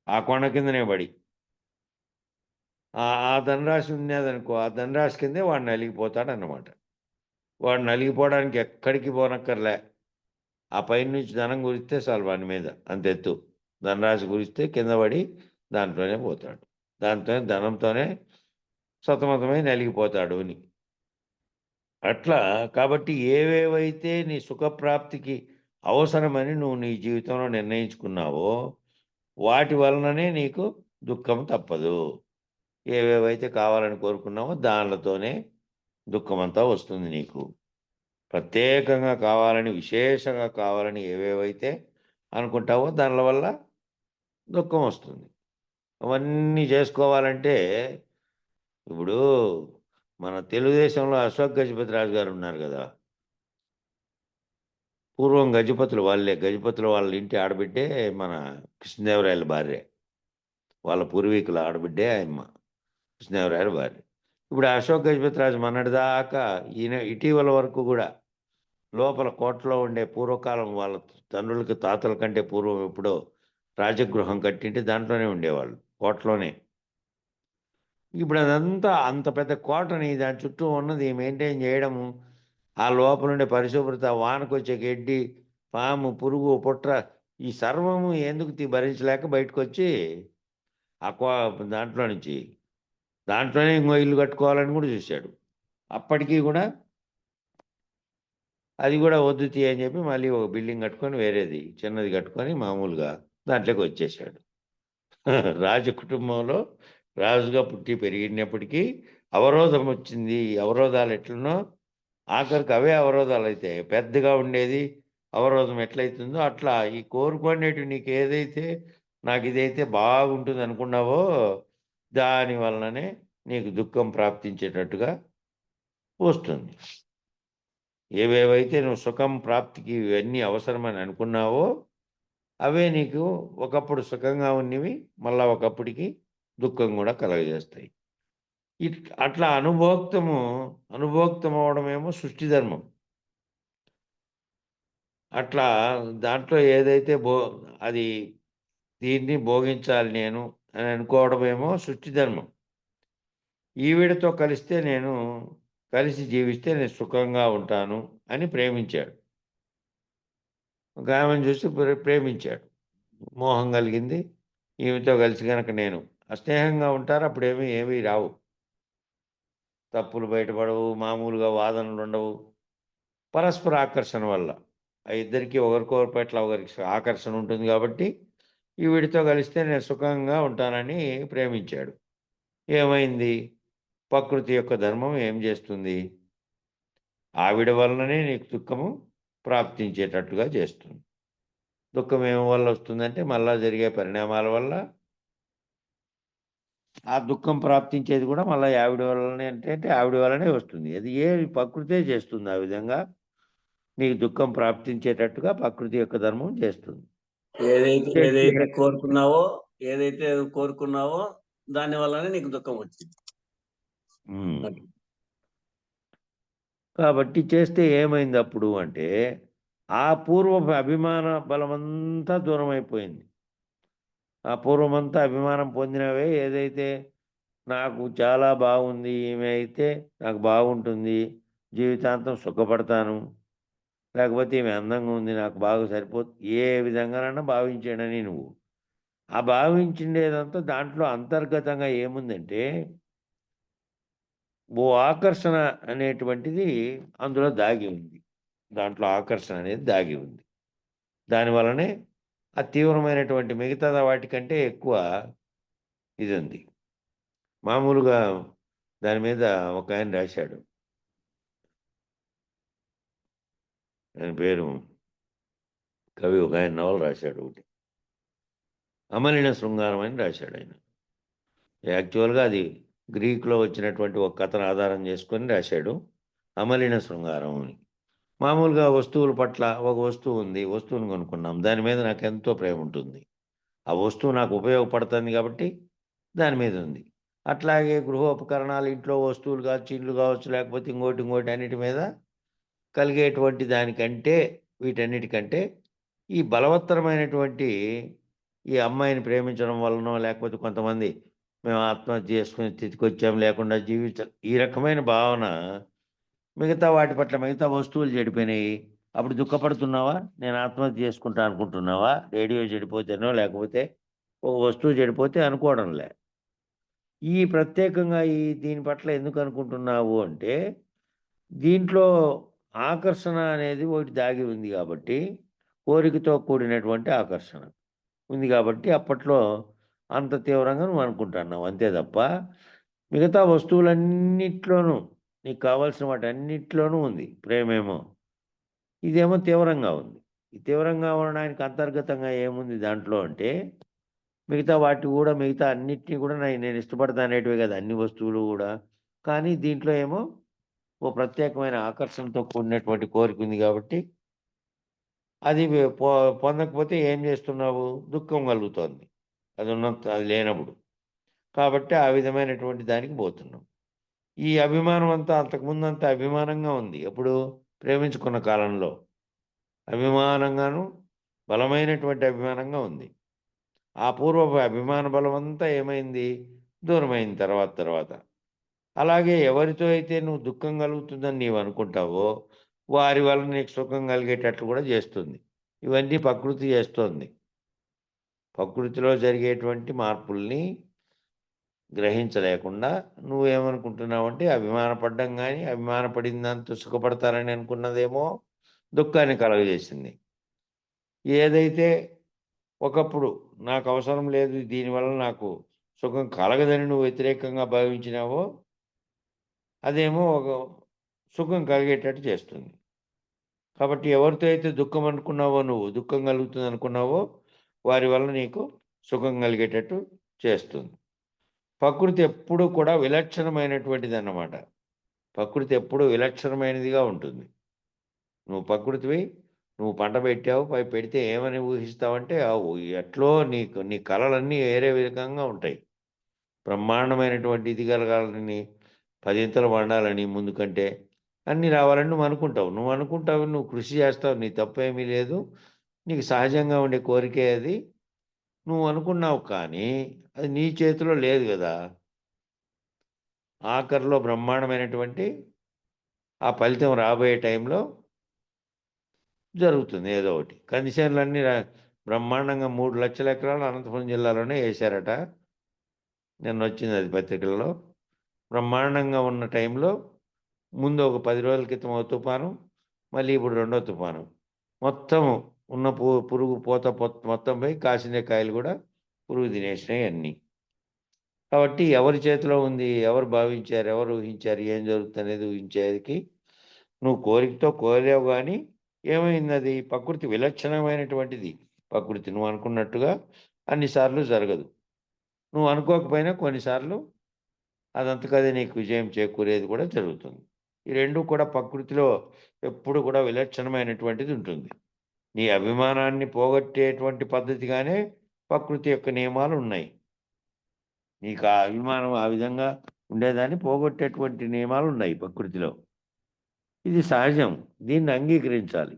ఆ కొండ కిందనే పడి ఆ ధనరాశి ఉన్నదనుకో, ఆ ధనరాశి కిందే వాడు నలిగిపోతాడన్నమాట. వాడు నలిగిపోవడానికి ఎక్కడికి పోనక్కర్లే. ఆ పైన నుంచి ధనం కురిస్తే చాలు వాడి మీద అంత ఎత్తు. ధనరాశి కురిస్తే కింద పడి దాంట్లోనే పోతాడు. ధనంతోనే సతమతమై నలిగిపోతాడు అని. అట్లా కాబట్టి ఏవేవైతే నీ సుఖప్రాప్తికి అవసరమని నువ్వు నీ జీవితంలో నిర్ణయించుకున్నావో వాటి వలననే నీకు దుఃఖం తప్పదు. ఏవేవైతే కావాలని కోరుకున్నావో దానితోనే దుఃఖమంతా వస్తుంది నీకు. ప్రత్యేకంగా కావాలని, విశేషంగా కావాలని ఏవేవైతే అనుకుంటావో దానిల వల్ల దుఃఖం వస్తుంది. అవన్నీ చేసుకోవాలంటే ఇప్పుడు మన తెలుగుదేశంలో అశోక్ గజపతి రాజు గారు ఉన్నారు కదా. పూర్వం గజపతులు వాళ్ళ ఇంటి ఆడబిడ్డే మన కృష్ణదేవరాయల భార్య. వాళ్ళ పూర్వీకుల ఆడబిడ్డే ఆయమ్మ కృష్ణదేవరాయల భార్య. ఇప్పుడు అశోక్ గజపతి రాజు మొన్నటిదాకా ఈయన ఇటీవల వరకు కూడా లోపల కోటలో ఉండే పూర్వకాలం వాళ్ళ తండ్రులకి తాతల కంటే పూర్వం ఎప్పుడో రాజగృహం కట్టింటే దాంట్లోనే ఉండేవాళ్ళు, కోటలోనే. ఇప్పుడు అదంతా అంత పెద్ద కోటని దాని చుట్టూ ఉన్నది మెయింటైన్ చేయడము, ఆ లోపల ఉండే పరిశుభ్రత, వానకొచ్చే గడ్డి, పాము, పురుగు, పుట్ర ఈ సర్వము ఎందుకు భరించలేక బయటకు వచ్చి దాంట్లోనే ఇంకో ఇల్లు కట్టుకోవాలని కూడా చూశాడు. అప్పటికీ కూడా అది కూడా వద్దు అని చెప్పి మళ్ళీ ఒక బిల్డింగ్ కట్టుకొని వేరేది చిన్నది కట్టుకొని మామూలుగా దాంట్లోకి వచ్చేసాడు. రాజ కుటుంబంలో రాజుగా పుట్టి పెరిగినప్పటికీ అవరోధం వచ్చింది. అవరోధాలు ఎట్లనో ఆఖరికి అవే అవరోధాలు అయితే పెద్దగా ఉండేది అవరోధం ఎట్లయితుందో అట్లా ఈ కోరుకునేటివి నీకు ఏదైతే నాకు ఇదైతే బాగుంటుంది అనుకున్నావో దాని వలననే నీకు దుఃఖం ప్రాప్తించేటట్టుగా వస్తుంది. ఏవేవైతే నువ్వు సుఖం ప్రాప్తికి ఇవన్నీ అవసరమని అనుకున్నావో అవే నీకు ఒకప్పుడు సుఖంగా ఉన్నవి మళ్ళా ఒకప్పటికి దుఃఖం కూడా కలగజేస్తాయి. అట్లా అనుభోక్తం అవడమేమో సృష్టి ధర్మం. అట్లా దాంట్లో ఏదైతే అది దీన్ని భోగించాలి నేను అని అనుకోవడమేమో సృష్టి ధర్మం. ఈవిడతో కలిసి జీవిస్తే నేను సుఖంగా ఉంటాను అని ప్రేమించాడు. ఒక ఆమెను చూసి ప్రేమించాడు. మోహం కలిగింది. ఈమెతో కలిసి గనక నేను అస్నేహంగా ఉంటారు. ఏమీ రావు. తప్పులు బయటపడవు. మామూలుగా వాదనలుండవు. పరస్పర ఆకర్షణ వల్ల ఆ ఇద్దరికీ ఒకరికొకరి పట్ల ఒకరికి ఆకర్షణ ఉంటుంది కాబట్టి ఈవిడితో కలిస్తే నేను సుఖంగా ఉంటానని ప్రేమించాడు. ఏమైంది? ప్రకృతి యొక్క ధర్మం ఏం చేస్తుంది? ఆవిడ వలననే నీకు దుఃఖము ప్రాప్తించేటట్టుగా చేస్తుంది. దుఃఖం ఏమి వల్ల వస్తుందంటే మళ్ళా జరిగే పరిణామాల వల్ల. ఆ దుఃఖం ప్రాప్తించేది కూడా మళ్ళీ ఆవిడ వల్లనే అంటే ఆవిడ వల్లనే వస్తుంది. అది ప్రకృతే చేస్తుంది. ఆ విధంగా నీకు దుఃఖం ప్రాప్తించేటట్టుగా ప్రకృతి యొక్క ధర్మం చేస్తుంది. ఏదైతే కోరుకున్నావో దాని వల్లనే నీకు దుఃఖం వచ్చింది. కాబట్టి చేస్తే ఏమైంది అప్పుడు అంటే ఆ పూర్వపు అభిమాన బలమంతా దూరం అయిపోయింది. ఆ పూర్వమంతా అభిమానం పొందినవే ఏదైతే నాకు చాలా బాగుంది, ఈమె అయితే నాకు బాగుంటుంది, జీవితాంతం సుఖపడతాను, లేకపోతే ఈమె అందంగా ఉంది, నాకు బాగా సరిపోతుంది, ఏ విధంగానైనా భావించాడని నువ్వు ఆ భావించిండేదంతా దాంట్లో అంతర్గతంగా ఏముందంటే ఓ ఆకర్షణ అనేటువంటిది అందులో దాగి ఉంది. దాంట్లో ఆకర్షణ అనేది దాగి ఉంది. దానివల్లనే ఆ తీవ్రమైనటువంటి మిగతా వాటికంటే ఎక్కువ ఇది ఉంది. మామూలుగా దాని మీద ఒక ఆయన రాశాడు. ఆయన పేరు కవి ఒక ఆయన నవల రాశాడు ఒకటి. అమలిన శృంగారం అని రాశాడు ఆయన. యాక్చువల్గా అది గ్రీకులో వచ్చినటువంటి ఒక కథను ఆధారం చేసుకొని రాశాడు అమలిన శృంగారం అని. మామూలుగా వస్తువుల పట్ల ఒక వస్తువు ఉంది, వస్తువుని కొనుక్కున్నాం, దాని మీద నాకు ఎంతో ప్రేమ ఉంటుంది, ఆ వస్తువు నాకు ఉపయోగపడుతుంది కాబట్టి దాని మీద ఉంది. అట్లాగే గృహోపకరణాలు, ఇంట్లో వస్తువులు కావచ్చు, ఇల్లు కావచ్చు, లేకపోతే ఇంకోటి అన్నిటి మీద కలిగేటువంటి దానికంటే వీటన్నిటికంటే ఈ బలవత్తరమైనటువంటి ఈ అమ్మాయిని ప్రేమించడం వలనో, లేకపోతే కొంతమంది మేము ఆత్మహత్య చేసుకునే స్థితికి వచ్చాము, లేకుండా ఈ రకమైన భావన మిగతా వాటి పట్ల, మిగతా వస్తువులు చెడిపోయినాయి, అప్పుడు దుఃఖపడుతున్నావా? నేను ఆత్మహత్య చేసుకుంటా అనుకుంటున్నావా? రేడియో చెడిపోతేనో, లేకపోతే ఒక వస్తువు చెడిపోతే అనుకోవడంలే. ఈ ప్రత్యేకంగా దీని పట్ల ఎందుకు అనుకుంటున్నావు అంటే దీంట్లో ఆకర్షణ అనేది ఒకటి దాగి ఉంది కాబట్టి, కోరికతో కూడినటువంటి ఆకర్షణ ఉంది కాబట్టి అప్పట్లో అంత తీవ్రంగా నువ్వు అనుకుంటున్నావు, అంతే తప్ప మిగతా వస్తువులన్నిట్లోనూ నీకు కావాల్సిన వాటన్నిటిలోనూ ఉంది ప్రేమేమో. ఇదేమో తీవ్రంగా ఉంది. ఈ తీవ్రంగా ఉండడానికి అంతర్గతంగా ఏముంది దాంట్లో అంటే మిగతా అన్నిటినీ కూడా నేను ఇష్టపడతా అనేటివే కదా అన్ని వస్తువులు కూడా. కానీ దీంట్లో ఏమో ఓ ప్రత్యేకమైన ఆకర్షణతో కూడినటువంటి కోరిక ఉంది కాబట్టి అది పొందకపోతే ఏం చేస్తున్నావు? దుఃఖం కలుగుతోంది అది లేనప్పుడు. కాబట్టి ఆ విధమైనటువంటి దానికి పోతున్నాం. ఈ అభిమానం అంతా అంతకుముందంతా అభిమానంగా ఉంది. ఎప్పుడు? ప్రేమించుకున్న కాలంలో అభిమానంగాను, బలమైనటువంటి అభిమానంగా ఉంది. ఆ పూర్వపు అభిమాన బలం అంతా ఏమైంది? దూరమైంది తర్వాత. అలాగే ఎవరితో అయితే నువ్వు దుఃఖం కలుగుతుందని నీవు అనుకుంటావో వారి వల్ల నీకు సుఖం కలిగేటట్లు కూడా చేస్తుంది. ఇవన్నీ ప్రకృతి చేస్తోంది. ప్రకృతిలో జరిగేటువంటి మార్పుల్ని గ్రహించలేకుండా నువ్వేమనుకుంటున్నావంటే అభిమానపడ్డం కానీ, అభిమానపడిందంతా సుఖపడతారని అనుకున్నదేమో దుఃఖాన్ని కలగజేసింది. ఏదైతే ఒకప్పుడు నాకు అవసరం లేదు, దీనివల్ల నాకు సుఖం కలగదని నువ్వు వ్యతిరేకంగా భావించినావో అదేమో ఒక సుఖం కలిగేటట్టు చేస్తుంది. కాబట్టి ఎవరితో అయితే దుఃఖం అనుకున్నావో, నువ్వు దుఃఖం కలుగుతుంది అనుకున్నావో వారి వల్ల నీకు సుఖం కలిగేటట్టు చేస్తుంది. ప్రకృతి ఎప్పుడూ కూడా విలక్షణమైనటువంటిది అన్నమాట. ప్రకృతి ఎప్పుడూ విలక్షణమైనదిగా ఉంటుంది. నువ్వు ప్రకృతివి, నువ్వు పంట పెట్టావు, పెడితే ఏమని ఊహిస్తావంటే ఎట్లో నీ కళలన్నీ వేరే విధంగా ఉంటాయి. బ్రహ్మాండమైనటువంటి ఇది కలగాలని, 10 ఇంతలు పండాలని ముందు కంటే, అన్నీ రావాలని నువ్వు అనుకుంటావు. నువ్వు కృషి చేస్తావు. నీ తప్పేమీ లేదు. నీకు సహజంగా ఉండే కోరికే అది. నువ్వు అనుకున్నావు కానీ అది నీ చేతిలో లేదు గదా! ఆఖరిలో బ్రహ్మాండమైనటువంటి ఆ ఫలితం రాబోయే టైంలో జరుగుతుంది ఏదో ఒకటి. కందిచేనులన్నీ బ్రహ్మాండంగా 3,00,000 ఎకరాలు అనంతపురం జిల్లాలోనే ఏశారట. నిన్నొచ్చింది అది పత్రికలలో. బ్రహ్మాండంగా ఉన్న టైంలో ముందు ఒక 10 రోజుల క్రితం ఒక తుఫాను, మళ్ళీ ఇప్పుడు రెండో తుఫాను. మొత్తం ఉన్న పురుగు పూత మొత్తం పోయి కాసిన కాయలు కూడా పురుగు తినేసినాయి అన్నీ. కాబట్టి ఎవరి చేతిలో ఉంది? ఎవరు భావించారు? ఎవరు ఊహించారు? ఏం జరుగుతుందనేది ఊహించేకి నువ్వు కోరికతో కోరావు గానీ ఏమైందది? ప్రకృతి విలక్షణమైనటువంటిది. ప్రకృతి నువ్వు అనుకున్నట్టుగా అన్ని సార్లు జరగదు. నువ్వు అనుకోకపోయినా కొన్నిసార్లు అదంతకదే నీకు విజయం చేకూరేది కూడా జరుగుతుంది. ఈ 2 కూడా ప్రకృతిలో ఎప్పుడు కూడా విలక్షణమైనటువంటిది ఉంటుంది. నీ అభిమానాన్ని పోగొట్టేటువంటి పద్ధతిగానే ప్రకృతి యొక్క నియమాలు ఉన్నాయి. నీకు ఆ అభిమానం ఆ విధంగా ఉండేదాన్ని పోగొట్టేటువంటి నియమాలు ఉన్నాయి ప్రకృతిలో. ఇది సహజం. దీన్ని అంగీకరించాలి.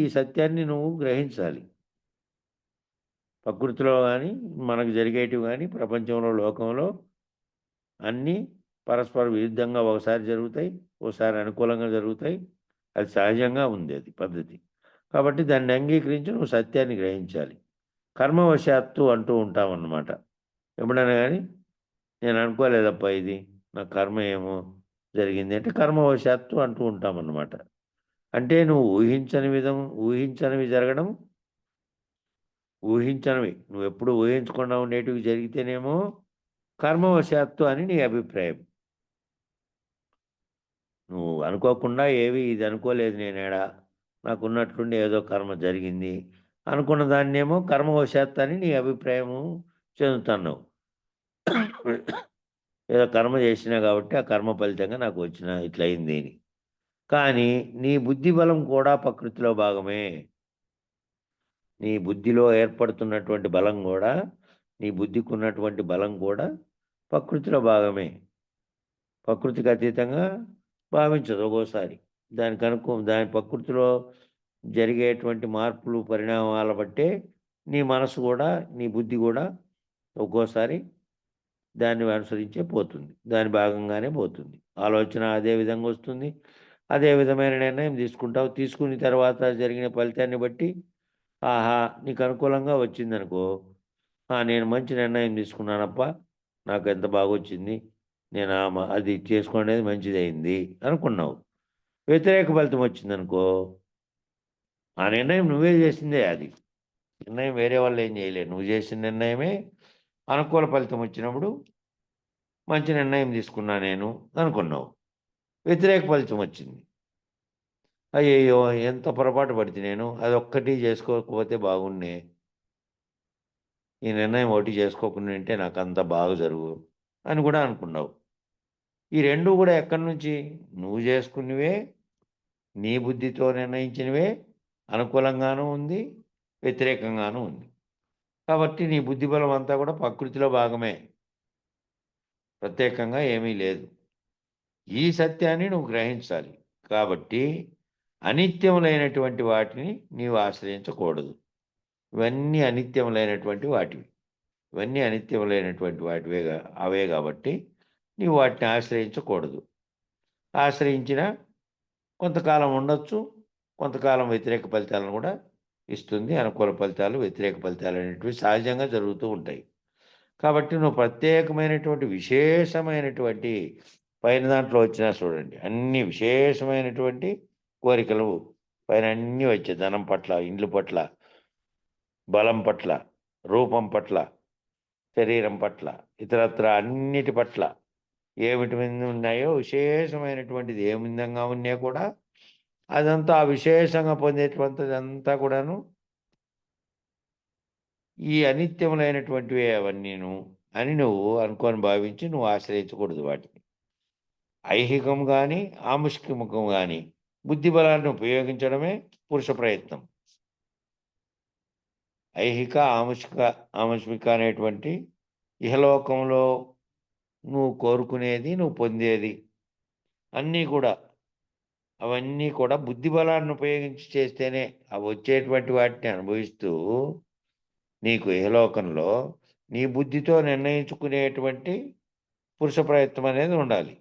ఈ సత్యాన్ని నువ్వు గ్రహించాలి. ప్రకృతిలో గానీ, మనకు జరిగేటివి గానీ, ప్రపంచంలో, లోకంలో అన్నీ పరస్పర విరుద్ధంగా ఒకసారి జరుగుతాయి, ఓసారి అనుకూలంగా జరుగుతాయి. అది సహజంగా ఉంది అది పద్ధతి. కాబట్టి దాన్ని అంగీకరించి నువ్వు సత్యాన్ని గ్రహించాలి. కర్మవశాత్తు అంటూ ఉంటామన్నమాట. ఎప్పుడైనా గానీ నేను అనుకోలేదబ్బా ఇది. నా కర్మ ఏమో జరిగింది అంటే కర్మవశాత్తు అంటూ ఉంటామన్నమాట. అంటే నువ్వు ఊహించనివి జరగడం, నువ్వెప్పుడు ఊహించకుండా ఉండేటివి జరిగితేనేమో కర్మవశాత్తు అని నీ అభిప్రాయం. నువ్వు అనుకోకుండా ఇది అనుకోలేదు నేనేడా, నాకున్నట్లుండి ఏదో కర్మ జరిగింది అనుకున్న దాన్నేమో కర్మవశాత్తు అని నీ అభిప్రాయము చెందుతున్నావు. ఏదో కర్మ చేసినా కాబట్టి ఆ కర్మ ఫలితంగా నాకు వచ్చిన ఇట్లయింది అని. కానీ నీ బుద్ధి బలం కూడా ప్రకృతిలో భాగమే. నీ బుద్ధిలో ఏర్పడుతున్నటువంటి బలం కూడా, నీ బుద్ధికి ఉన్నటువంటి బలం కూడా ప్రకృతిలో భాగమే. ప్రకృతికి అతీతంగా భావించదు ఒక్కోసారి. దాని ప్రకృతిలో జరిగేటువంటి మార్పులు, పరిణామాల బట్టే నీ మనసు కూడా, నీ బుద్ధి కూడా ఒక్కోసారి దాన్ని అనుసరించే పోతుంది. దాని భాగంగానే పోతుంది. ఆలోచన అదే విధంగా వస్తుంది. అదే విధమైన నిర్ణయం తీసుకుంటావు. తీసుకున్న తర్వాత జరిగిన ఫలితాన్ని బట్టి ఆహా! నీకు అనుకూలంగా వచ్చిందనుకో, నేను మంచి నిర్ణయం తీసుకున్నానప్పా! నాకెంత బాగొచ్చింది. నేను అది చేసుకునేది మంచిదయింది అనుకున్నావు. వ్యతిరేక ఫలితం వచ్చిందనుకో, ఆ నిర్ణయం నువ్వే చేసిందే అది. నిర్ణయం వేరే వాళ్ళు ఏం చేయలేరు. నువ్వు చేసిన నిర్ణయమే అనుకూల ఫలితం వచ్చినప్పుడు మంచి నిర్ణయం తీసుకున్నా నేను అనుకున్నావు. వ్యతిరేక ఫలితం వచ్చింది. అయ్యయ్యో! ఎంత పొరపాటు పడితే నేను. అదొక్కటి చేసుకోకపోతే బాగున్నే. ఈ నిర్ణయం ఒకటి చేసుకోకుండా ఉంటే నాకంతా బాగా జరుగు అని కూడా అనుకున్నావు. ఈ 2 కూడా ఎక్కడి నుంచి? నువ్వు చేసుకున్నవే, నీ బుద్ధితో నిర్ణయించినవే. అనుకూలంగానూ ఉంది, వ్యతిరేకంగానూ ఉంది. కాబట్టి నీ బుద్ధి బలం అంతా కూడా ప్రకృతిలో భాగమే. ప్రత్యేకంగా ఏమీ లేదు. ఈ సత్యాన్ని నువ్వు గ్రహించాలి. కాబట్టి అనిత్యములైనటువంటి వాటిని నీవు ఆశ్రయించకూడదు. ఇవన్నీ అనిత్యములైనటువంటి వాటివి. అవే కాబట్టి నీవు వాటిని ఆశ్రయించకూడదు. ఆశ్రయించినా కొంతకాలం ఉండొచ్చు, కొంతకాలం వ్యతిరేక ఫలితాలను కూడా ఇస్తుంది. అనుకూల ఫలితాలు, వ్యతిరేక ఫలితాలు అనేటివి సహజంగా జరుగుతూ ఉంటాయి. కాబట్టి నువ్వు ప్రత్యేకమైనటువంటి విశేషమైనటువంటి పైన దాంట్లో వచ్చినా చూడండి, అన్ని విశేషమైనటువంటి కోరికలు పైన అన్నీ వచ్చాయి. ధనం పట్ల, ఇండ్లు పట్ల, బలం పట్ల, రూపం పట్ల, శరీరం పట్ల, ఇతరత్ర అన్నిటి పట్ల ఏమిటి మీద ఉన్నాయో విశేషమైనటువంటిది ఏ విధంగా ఉన్నా కూడా అదంతా విశేషంగా పొందేటువంటిది అంతా కూడాను ఈ అనిత్యములైనటువంటివే అవన్నీను అని నువ్వు అనుకొని భావించి నువ్వు ఆశ్రయించకూడదు వాటిని. ఐహికం కానీ, ఆముష్మికం కానీ బుద్ధి బలాన్ని ఉపయోగించడమే పురుష ప్రయత్నం. ఐహిక, ఆముష్మిక అనేటువంటి ఇహలోకంలో నువ్వు కోరుకునేది, నువ్వు పొందేది అన్నీ కూడా అవన్నీ కూడా బుద్ధి బలాన్ని ఉపయోగించి చేస్తేనే అవి వచ్చేటువంటి వాటిని అనుభవిస్తూ నీకు ఇహలోకంలో నీ బుద్ధితో నిర్ణయించుకునేటువంటి పురుష ప్రయత్నం అనేది ఉండాలి.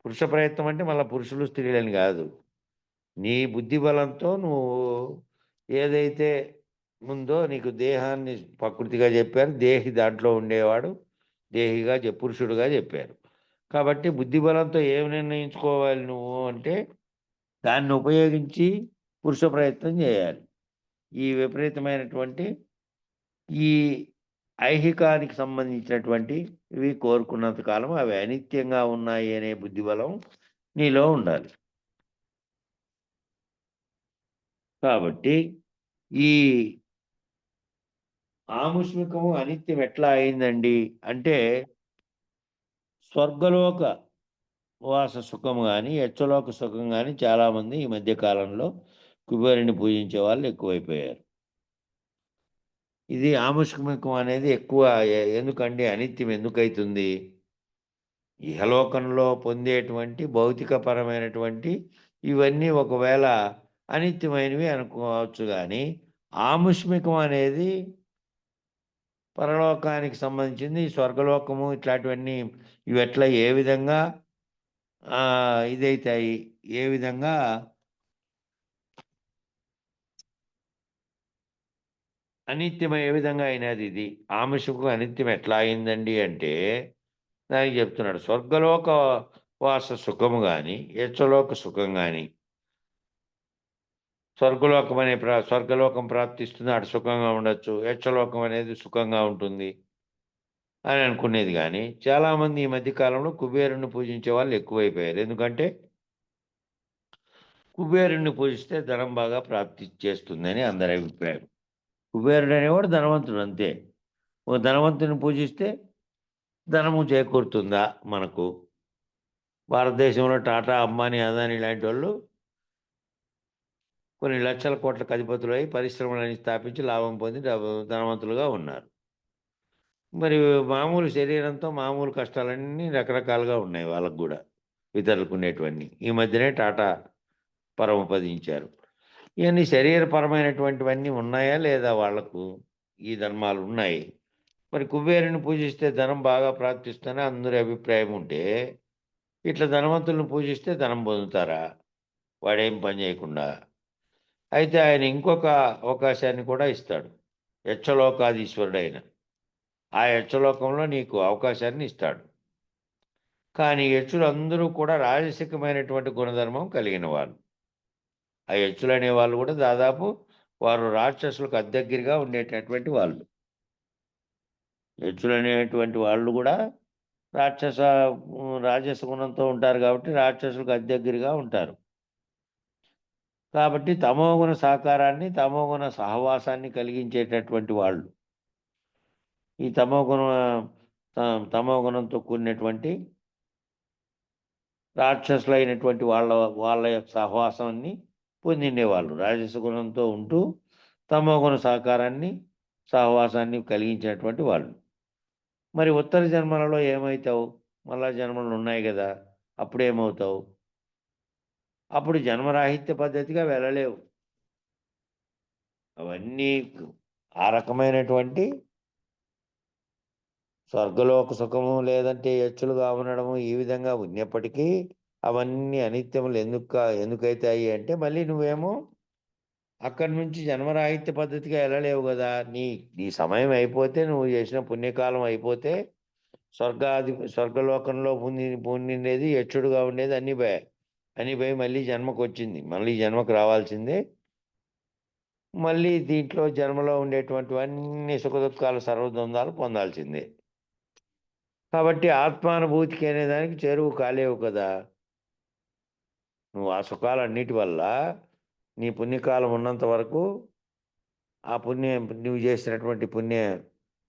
పురుష ప్రయత్నం అంటే మళ్ళీ పురుషులు స్త్రీలని కాదు. నీ బుద్ధి బలంతో నువ్వు ఏదైతే ఉందో నీకు దేహాన్ని ప్రకృతిగా చెప్పారు, దేహి దాంట్లో ఉండేవాడు దేహిగా పురుషుడుగా చెప్పారు. కాబట్టి బుద్ధి బలంతో ఏమి నిర్ణయించుకోవాలి నువ్వు అంటే దాన్ని ఉపయోగించి పురుష ప్రయత్నం చేయాలి. ఈ విపరీతమైనటువంటి ఈ ఐహికానికి సంబంధించినటువంటి ఇవి కోరుకున్నంత కాలం అవి అనిత్యంగా ఉన్నాయి అనే బుద్ధి బలం నీలో ఉండాలి. కాబట్టి ఈ ఆముష్మికము అనిత్యం ఎట్లా అయిందండి అంటే స్వర్గలోక వాస సుఖము కానీ యక్షలోక సుఖం కానీ చాలామంది ఈ మధ్య కాలంలో కుబేరుని పూజించే వాళ్ళు ఎక్కువైపోయారు. ఇది ఆముష్మికం అనేది ఎక్కువ ఎందుకండి అనిత్యం ఎందుకైతుంది? ఇహలోకంలో పొందేటువంటి భౌతికపరమైనటువంటి ఇవన్నీ ఒకవేళ అనిత్యమైనవి అనుకోవచ్చు, కానీ ఆముష్మికం అనేది పరలోకానికి సంబంధించింది. స్వర్గలోకము ఇట్లాంటివన్నీ ఇవి ఎట్లా ఏ విధంగా ఇదైతాయి, ఏ విధంగా అనిత్యం ఏ విధంగా అయినది? ఇది ఆముషకు అనిత్యం ఎట్లా అయిందండి అంటే దానికి చెప్తున్నాడు. స్వర్గలోక వాస సుఖము కానీ యక్షలోక సుఖం కానీ స్వర్గలోకం ప్రాప్తిస్తుంది, అటు సుఖంగా ఉండొచ్చు, యక్షలోకం అనేది సుఖంగా ఉంటుంది అని అనుకునేది. కానీ చాలామంది ఈ మధ్య కాలంలో కుబేరుణ్ణి పూజించే వాళ్ళు ఎక్కువైపోయారు. ఎందుకంటే కుబేరుణ్ణి పూజిస్తే ధనం బాగా ప్రాప్తి చేస్తుందని అందరి అభిప్రాయం. కుబేరుడు అనేవాడు ధనవంతుడు అంతే. ఓ ధనవంతుని పూజిస్తే ధనము చేకూరుతుందా? మనకు భారతదేశంలో టాటా, అంబానీ, అదానీ లాంటి వాళ్ళు కొన్ని లక్షల కోట్లకు అధిపతులు అయి పరిశ్రమలని స్థాపించి లాభం పొంది ధనవంతులుగా ఉన్నారు. మరి మామూలు శరీరంతో మామూలు కష్టాలన్నీ రకరకాలుగా ఉన్నాయి వాళ్ళకు కూడా, ఇతరులకు ఉండేటివన్నీ. ఈ మధ్యనే టాటా పరమపదించారు. ఇవన్నీ శరీరపరమైనటువంటివన్నీ ఉన్నాయా లేదా? వాళ్లకు ఈ ధర్మాలు ఉన్నాయి. మరి కుబేరుని పూజిస్తే ధనం బాగా ప్రాప్తిస్తుందని అందరి అభిప్రాయం ఉంటే ఇట్లా ధనవంతులను పూజిస్తే ధనం పొందుతారా? వాడేం పని చేయకుండా. అయితే ఆయన ఇంకొక అవకాశాన్ని కూడా ఇస్తాడు. యక్షలోకాధీశ్వరుడైన ఆ యక్షలోకంలో నీకు అవకాశాన్ని ఇస్తాడు. కానీ యక్షులు అందరూ కూడా రాజసికమైనటువంటి గుణధర్మం కలిగిన వాళ్ళు. ఆ యక్షులు అనే వాళ్ళు కూడా దాదాపు వారు రాక్షసులకు అద్దెగిరిగా ఉండేటటువంటి వాళ్ళు. యక్షులు అనేటువంటి వాళ్ళు కూడా రాజస గుణంతో ఉంటారు కాబట్టి రాక్షసులకు అద్దెగిరిగా ఉంటారు. కాబట్టి తమోగుణ సహకారాన్ని, తమోగుణ సహవాసాన్ని కలిగించేటటువంటి వాళ్ళు. ఈ తమోగుణంతో కూడినటువంటి రాక్షసులైనటువంటి వాళ్ళ యొక్క సహవాసాన్ని పొందిండేవాళ్ళు. రాజస గుణంతో ఉంటూ తమోగుణ సహకారాన్ని, సహవాసాన్ని కలిగించినటువంటి వాళ్ళు. మరి ఉత్తర జన్మలలో ఏమవుతావు? మళ్ళా జన్మలు ఉన్నాయి కదా, అప్పుడేమవుతావు? అప్పుడు జన్మరాహిత్య పద్ధతిగా వెళ్ళలేవు. అవన్నీ ఆ రకమైనటువంటి స్వర్గలోక సుఖము లేదంటే యక్షులుగా ఉండడము ఈ విధంగా ఉన్నప్పటికీ అవన్నీ అనిత్యములు ఎందుకైతాయి అంటే మళ్ళీ నువ్వేమో అక్కడి నుంచి జన్మరాహిత్య పద్ధతిగా వెళ్ళలేవు కదా. నీ సమయం అయిపోతే, నువ్వు చేసిన పుణ్యకాలం అయిపోతే స్వర్గలోకంలో పొందిండేది, యక్షుడుగా ఉండేది అన్నీ పోయి మళ్ళీ జన్మకు వచ్చింది. మళ్ళీ జన్మకు రావాల్సిందే. మళ్ళీ దీంట్లో జన్మలో ఉండేటువంటివన్నీ సుఖదుఖాలు సర్వద్వందాలు పొందాల్సిందే. కాబట్టి ఆత్మానుభూతికి అనేదానికి చేరువు కాలేవు కదా. నువ్వు ఆ సుఖాలన్నిటి వల్ల నీ పుణ్యకాలం ఉన్నంత వరకు ఆ నువ్వు చేసినటువంటి పుణ్య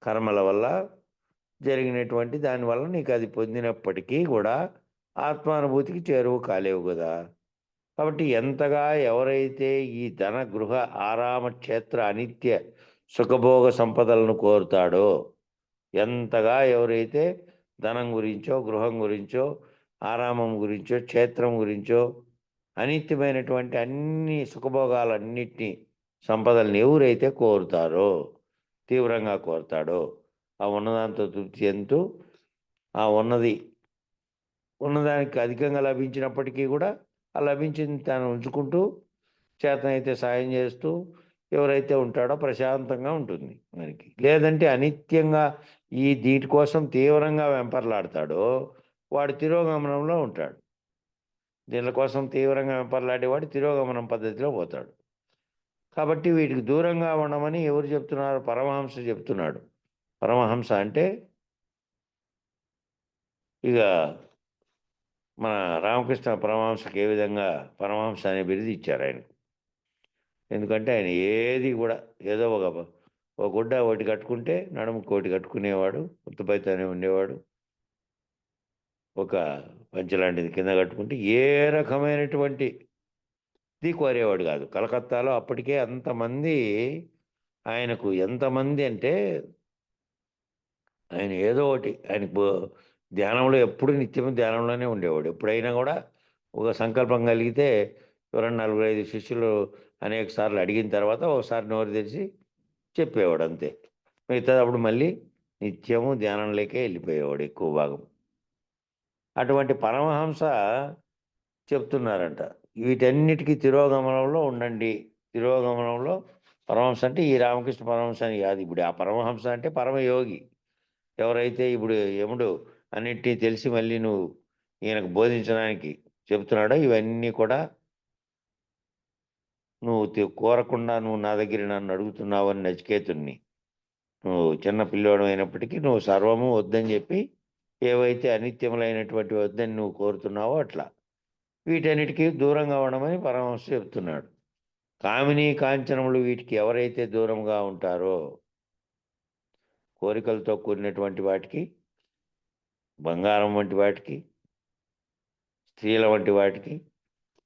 కర్మల వల్ల జరిగినటువంటి దానివల్ల నీకు అది పొందినప్పటికీ కూడా ఆత్మానుభూతికి చేరువు కాలేవు కదా. కాబట్టి ఎంతగా ఎవరైతే ఈ ధన గృహ ఆరామ క్షేత్ర అనిత్య సుఖభోగ సంపదలను కోరుతాడో, ఎంతగా ఎవరైతే ధనం గురించో, గృహం గురించో, ఆరామం గురించో క్షేత్రం గురించో అనిత్యమైనటువంటి అన్ని సుఖభోగాలన్నిటినీ సంపదల్ని ఎవరైతే కోరుతారో తీవ్రంగా కోరుతాడో ఆ ఉన్నదాంతో తృప్తి చెందుతూ ఆ ఉన్నదానికి అధికంగా లభించినప్పటికీ కూడా ఆ లభించింది తాను ఉంచుకుంటూ చేతనైతే సాయం చేస్తూ ఎవరైతే ఉంటాడో ప్రశాంతంగా ఉంటుంది మనకి. లేదంటే అనిత్యంగా దీని కోసం తీవ్రంగా వెంపర్లాడతాడో వాడు తిరోగమనంలో ఉంటాడు. దీని కోసం తీవ్రంగా వెంపర్లాడేవాడు తిరోగమనం పద్ధతిలో పోతాడు. కాబట్టి వీటికి దూరంగా ఉండమని ఎవరు చెప్తున్నారు? పరమహంస చెప్తున్నాడు. పరమహంస అంటే ఇక మన రామకృష్ణ పరమహంసకి ఏ విధంగా పరమహంస అనే బిరుదు ఇచ్చారు ఆయనకు. ఎందుకంటే ఆయన ఏది కూడా ఏదో ఒక గుడ్డ ఒకటి కట్టుకుంటే నడుముకు ఒకటి కట్టుకునేవాడు, ఉత్తపైతోనే ఉండేవాడు. ఒక పంచెలాంటిది కింద కట్టుకుంటే ఏ రకమైనటువంటి కోరేవాడు కాదు. కలకత్తాలో అప్పటికే అంతమంది ఆయనకు, ఎంతమంది అంటే ఆయన ఏదో ఒకటి ఆయనకు ధ్యానంలో ఎప్పుడు నిత్యం ధ్యానంలోనే ఉండేవాడు. ఎప్పుడైనా కూడా ఒక సంకల్పం కలిగితే ఎవరన్నా 4-5 శిష్యులు అనేక సార్లు అడిగిన తర్వాత ఒకసారి నోరు తెరిచి చెప్పేవాడు అంతే. మిగతా అప్పుడు మళ్ళీ నిత్యము ధ్యానంలోకే వెళ్ళిపోయేవాడు ఎక్కువ భాగం. అటువంటి పరమహంస చెప్తున్నారంట, వీటన్నిటికీ తిరోగమనంలో ఉండండి. తిరోగమనంలో పరమహంస అంటే ఈ రామకృష్ణ పరమహంస అని కాదు. ఇప్పుడు ఆ పరమహంస అంటే పరమయోగి. ఎవరైతే ఇప్పుడు యముడు అన్నిటినీ తెలిసి మళ్ళీ నువ్వు ఈయనకు బోధించడానికి చెబుతున్నాడో ఇవన్నీ కూడా నువ్వు కోరకుండా నువ్వు నా దగ్గర నన్ను అడుగుతున్నావు అని నచికేతుణ్ణి, నువ్వు చిన్న పిల్లోడు అయినప్పటికీ నువ్వు సర్వము వద్దని చెప్పి ఏవైతే అనిత్యములైనటువంటి వద్దని నువ్వు కోరుతున్నావో అట్లా వీటన్నిటికీ దూరంగా ఉండమని పరమహంస చెప్తున్నాడు. కామినీ కాంచనములు వీటికి ఎవరైతే దూరంగా ఉంటారో, కోరికలతో కూడినటువంటి వాటికి, బంగారం వంటి వాటికి, స్త్రీల వంటి వాటికి,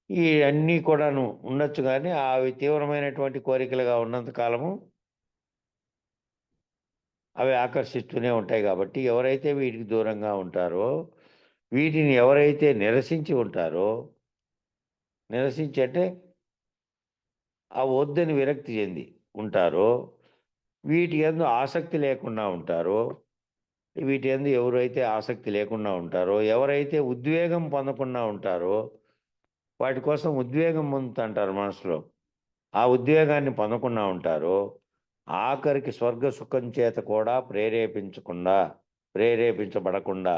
ఈ అన్నీ కూడాను ఉండొచ్చు. కానీ అవి తీవ్రమైనటువంటి కోరికలుగా ఉన్నంత కాలము అవి ఆకర్షిస్తూనే ఉంటాయి. కాబట్టి ఎవరైతే వీటికి దూరంగా ఉంటారో, వీటిని ఎవరైతే నిరసించి ఉంటారో, నిరసించి అంటే ఆ వద్దని విరక్తి చెంది ఉంటారో, వీటి యందు ఆసక్తి లేకుండా ఉంటారో, వీటి యందు ఎవరైతే ఆసక్తి లేకుండా ఉంటారో, ఎవరైతే ఉద్వేగం పొందకుండా ఉంటారో, వాటి కోసం ఉద్వేగం పొందుతుంటారు మనసులో, ఆ ఉద్వేగాన్ని పొందకుండా ఉంటారో, ఆఖరికి స్వర్గ సుఖం చేత కూడా ప్రేరేపించబడకుండా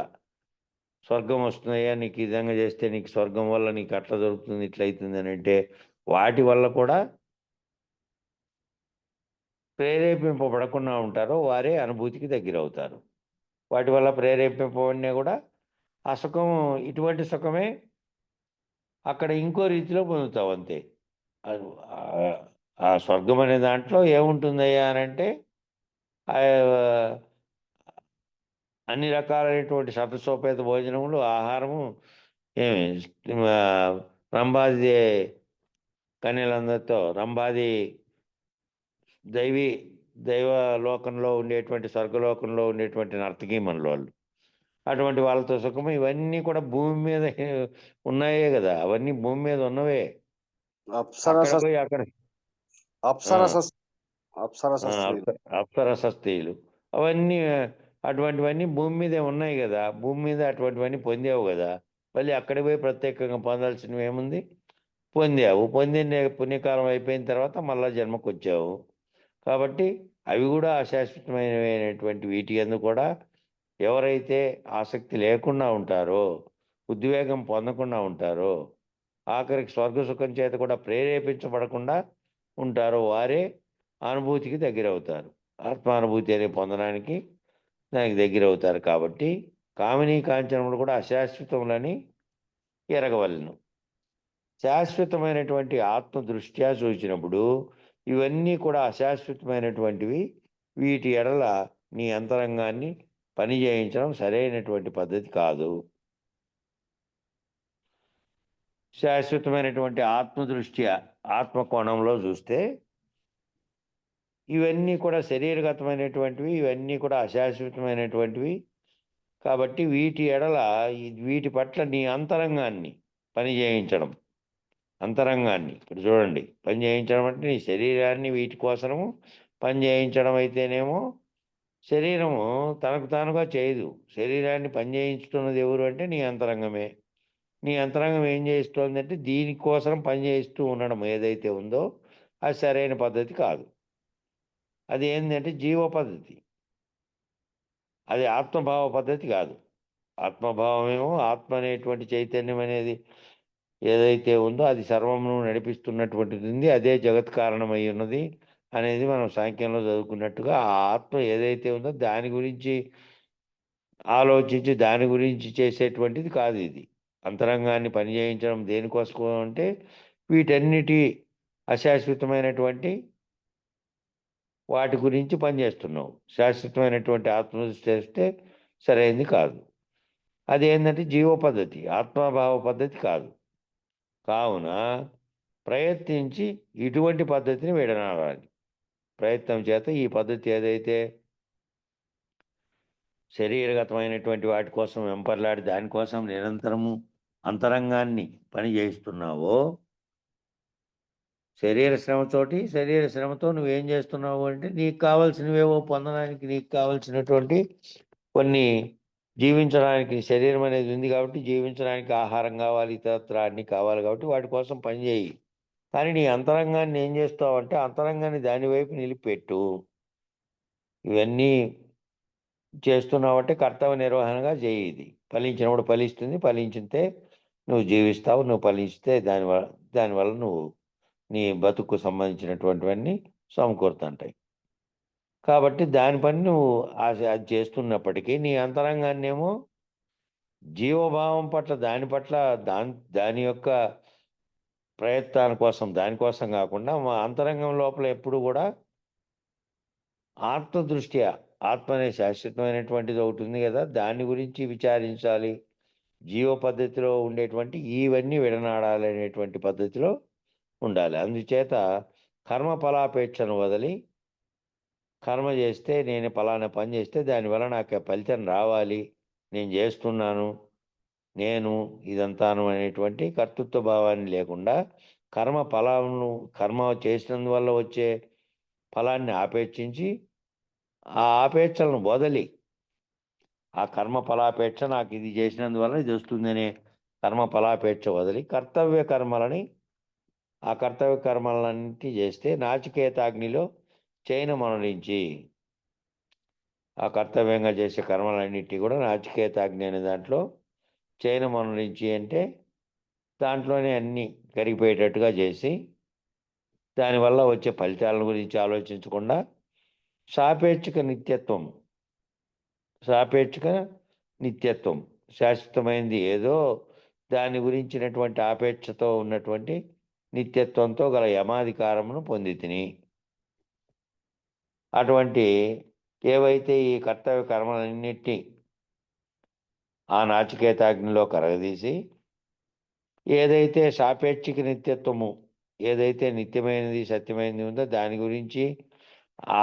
స్వర్గం వస్తున్నాయా, నీకు ఈ విధంగా చేస్తే నీకు స్వర్గం వల్ల నీకు అట్లా దొరుకుతుంది ఇట్లా అవుతుంది అని అంటే వాటి వల్ల కూడా ప్రేరేపింపబడకుండా ఉంటారో వారే అనుభూతికి దగ్గరవుతారు. వాటి వల్ల ప్రేరేపింపబడినా కూడా ఆ సుఖం ఇటువంటి సుఖమే అక్కడ ఇంకో రీతిలో పొందుతావు అంతే. ఆ స్వర్గం అనే దాంట్లో ఏముంటుందయ్యా అని అంటే అన్ని రకాలైనటువంటి సతసోపేత భోజనములు, ఆహారము, ఏమి రంభాది కన్యలందరితో, రంభాది దైవ లోకంలో ఉండేటువంటి, స్వర్గలోకంలో ఉండేటువంటి నర్తకీమణులు వాళ్ళు, అటువంటి వాళ్ళతో సుఖము, ఇవన్నీ కూడా భూమి మీద ఉన్నాయే కదా, అవన్నీ భూమి మీద ఉన్నవే. అప్సరస స్త్రీలు అవన్నీ అటువంటివన్నీ భూమి మీదే ఉన్నాయి కదా, భూమి మీద అటువంటివన్నీ పొందావు కదా, మళ్ళీ అక్కడ పోయి ప్రత్యేకంగా పొందాల్సినవి ఏముంది? పొందావు. పొందిన పుణ్యకాలం అయిపోయిన తర్వాత మళ్ళా జన్మకు వచ్చావు. కాబట్టి అవి కూడా అశాశ్వతమైనటువంటి వీటి యందు కూడా ఎవరైతే ఆసక్తి లేకుండా ఉంటారో, ఉద్వేగం పొందకుండా ఉంటారో, ఆఖరికి స్వర్గ సుఖం చేత కూడా ప్రేరేపించబడకుండా ఉంటారో వారే అనుభూతికి దగ్గరవుతారు. ఆత్మానుభూతి అనేది పొందడానికి దానికి దగ్గరవుతారు. కాబట్టి కామినీ కాంచనములు కూడా అశాశ్వతములని ఎరగవలను. శాశ్వతమైనటువంటి ఆత్మ దృష్ట్యా చూసినప్పుడు ఇవన్నీ కూడా అశాశ్వతమైనటువంటివి. వీటి ఎడల నీ అంతరంగాన్ని పని చేయించడం సరైనటువంటి పద్ధతి కాదు. శాశ్వతమైనటువంటి ఆత్మదృష్ట్యా, ఆత్మకోణంలో చూస్తే ఇవన్నీ కూడా శరీరగతమైనటువంటివి, ఇవన్నీ కూడా అశాశ్వతమైనటువంటివి. కాబట్టి వీటి ఎడల వీటి పట్ల నీ అంతరంగాన్ని పని చేయించడం. అంతరంగాన్ని ఇప్పుడు చూడండి, పని చేయించడం అంటే నీ శరీరాన్ని వీటి కోసము పని చేయించడం అయితేనేమో శరీరము తనకు తానుగా చేయదు. శరీరాన్ని పని చేయించుతున్నది ఎవరు అంటే నీ అంతరంగమే. నీ అంతరంగం ఏం చేస్తోందంటే దీనికోసం పని చేయిస్తూ ఉండడం ఏదైతే ఉందో అది సరైన పద్ధతి కాదు. అది ఏంటంటే జీవ పద్ధతి, అది ఆత్మభావ పద్ధతి కాదు. ఆత్మభావమేమో ఆత్మ అనేటువంటి చైతన్యం అనేది ఏదైతే ఉందో అది సర్వమును నడిపిస్తున్నటువంటిది ఉంది, అదే జగత్ కారణమై ఉన్నది అనేది మనం సాంఖ్యంలో చదువుకున్నట్టుగా ఆ ఆత్మ ఏదైతే ఉందో దాని గురించి ఆలోచించి దాని గురించి చేసేటువంటిది కాదు ఇది. అంతరంగాన్ని పని చేయించడం దేనికోసం అంటే వీటన్నిటి అశాశ్వతమైనటువంటి వాటి గురించి పనిచేస్తున్నావు. శాశ్వతమైనటువంటి ఆత్మదృష్టి చేస్తే సరైనది కాదు. అదేంటంటే జీవ పద్ధతి, ఆత్మభావ పద్ధతి కాదు. కావున ప్రయత్నించి ఇటువంటి పద్ధతిని విడనాడాలి. ప్రయత్నం చేత ఈ పద్ధతి ఏదైతే శరీరగతమైనటువంటి వాటి కోసం వెంపర్లాడి దానికోసం నిరంతరము అంతరంగాన్ని పని చేయిస్తున్నావో, శరీర శ్రమతో నువ్వేం చేస్తున్నావు అంటే నీకు కావాల్సినవేవో పొందడానికి, నీకు కావాల్సినటువంటి కొన్ని జీవించడానికి శరీరం అనేది ఉంది కాబట్టి జీవించడానికి ఆహారం కావాలి, ఇతరత్ర అన్నీ కావాలి కాబట్టి వాటి కోసం పని చేయి. కానీ నీ అంతరంగాన్ని ఏం చేస్తావు అంటే అంతరంగాన్ని దాని వైపు నిలిపెట్టు. ఇవన్నీ చేస్తున్నావంటే కర్తవ్య నిర్వహణగా చేయి. ఇది ఫలించినప్పుడు ఫలిస్తుంది, ఫలించితే నువ్వు జీవిస్తావు, నువ్వు ఫలించితే దానివల్ల నువ్వు నీ బతుకు సంబంధించినటువంటివన్నీ సమకూరుతుంటాయి. కాబట్టి దాని పని నువ్వు అది చేస్తున్నప్పటికీ నీ అంతరంగాన్నేమో జీవభావం పట్ల దాని యొక్క ప్రయత్నాల కోసం దానికోసం కాకుండా మా అంతరంగం లోపల ఎప్పుడు కూడా ఆత్మదృష్ట్యా ఆత్మ అనే శాశ్వతమైనటువంటిది ఒకటి ఉంది కదా, దాని గురించి విచారించాలి. జీవ పద్ధతిలో ఉండేటువంటి ఇవన్నీ విడనాడాలి అనేటువంటి పద్ధతిలో ఉండాలి. అందుచేత కర్మ ఫలాపేక్షను వదిలి కర్మ చేస్తే నేను ఫలానా పని చేస్తే దానివల్ల నాకు ఫలితం రావాలి, నేను చేస్తున్నాను, నేను ఇదంతాను అనేటువంటి కర్తృత్వ భావాన్ని లేకుండా కర్మ చేసినందువల్ల వచ్చే ఫలాన్ని ఆపేక్షించి ఆ ఆపేక్షలను వదిలి ఆ కర్మ ఫలాపేక్ష నాకు ఇది చేసినందువల్ల ఇది వస్తుందనే కర్మ ఫలాపేక్ష వదిలి ఆ కర్తవ్య కర్మలన్నింటి చేస్తే నాచికేతాగ్నిలో చైన మనరించి ఆ కర్తవ్యంగా చేసే కర్మలన్నింటినీ కూడా నాచికేతాగ్ని అనే దాంట్లో చైన మనరించి అంటే దాంట్లోనే అన్నీ కరిగిపోయేటట్టుగా చేసి దానివల్ల వచ్చే ఫలితాల గురించి ఆలోచించకుండా సాపేక్షిక నిత్యత్వం శాశ్వతమైనది ఏదో దాని గురించినటువంటి ఆపేక్షతో ఉన్నటువంటి నిత్యత్వంతో గల యమాధికారమును పొంది తిని అటువంటి ఏవైతే ఈ కర్తవ్య కర్మలన్నింటినీ ఆ నాచికేతాగ్నిలో కరగదీసి ఏదైతే సాపేక్షిక నిత్యత్వము ఏదైతే నిత్యమైనది సత్యమైనది ఉందో దాని గురించి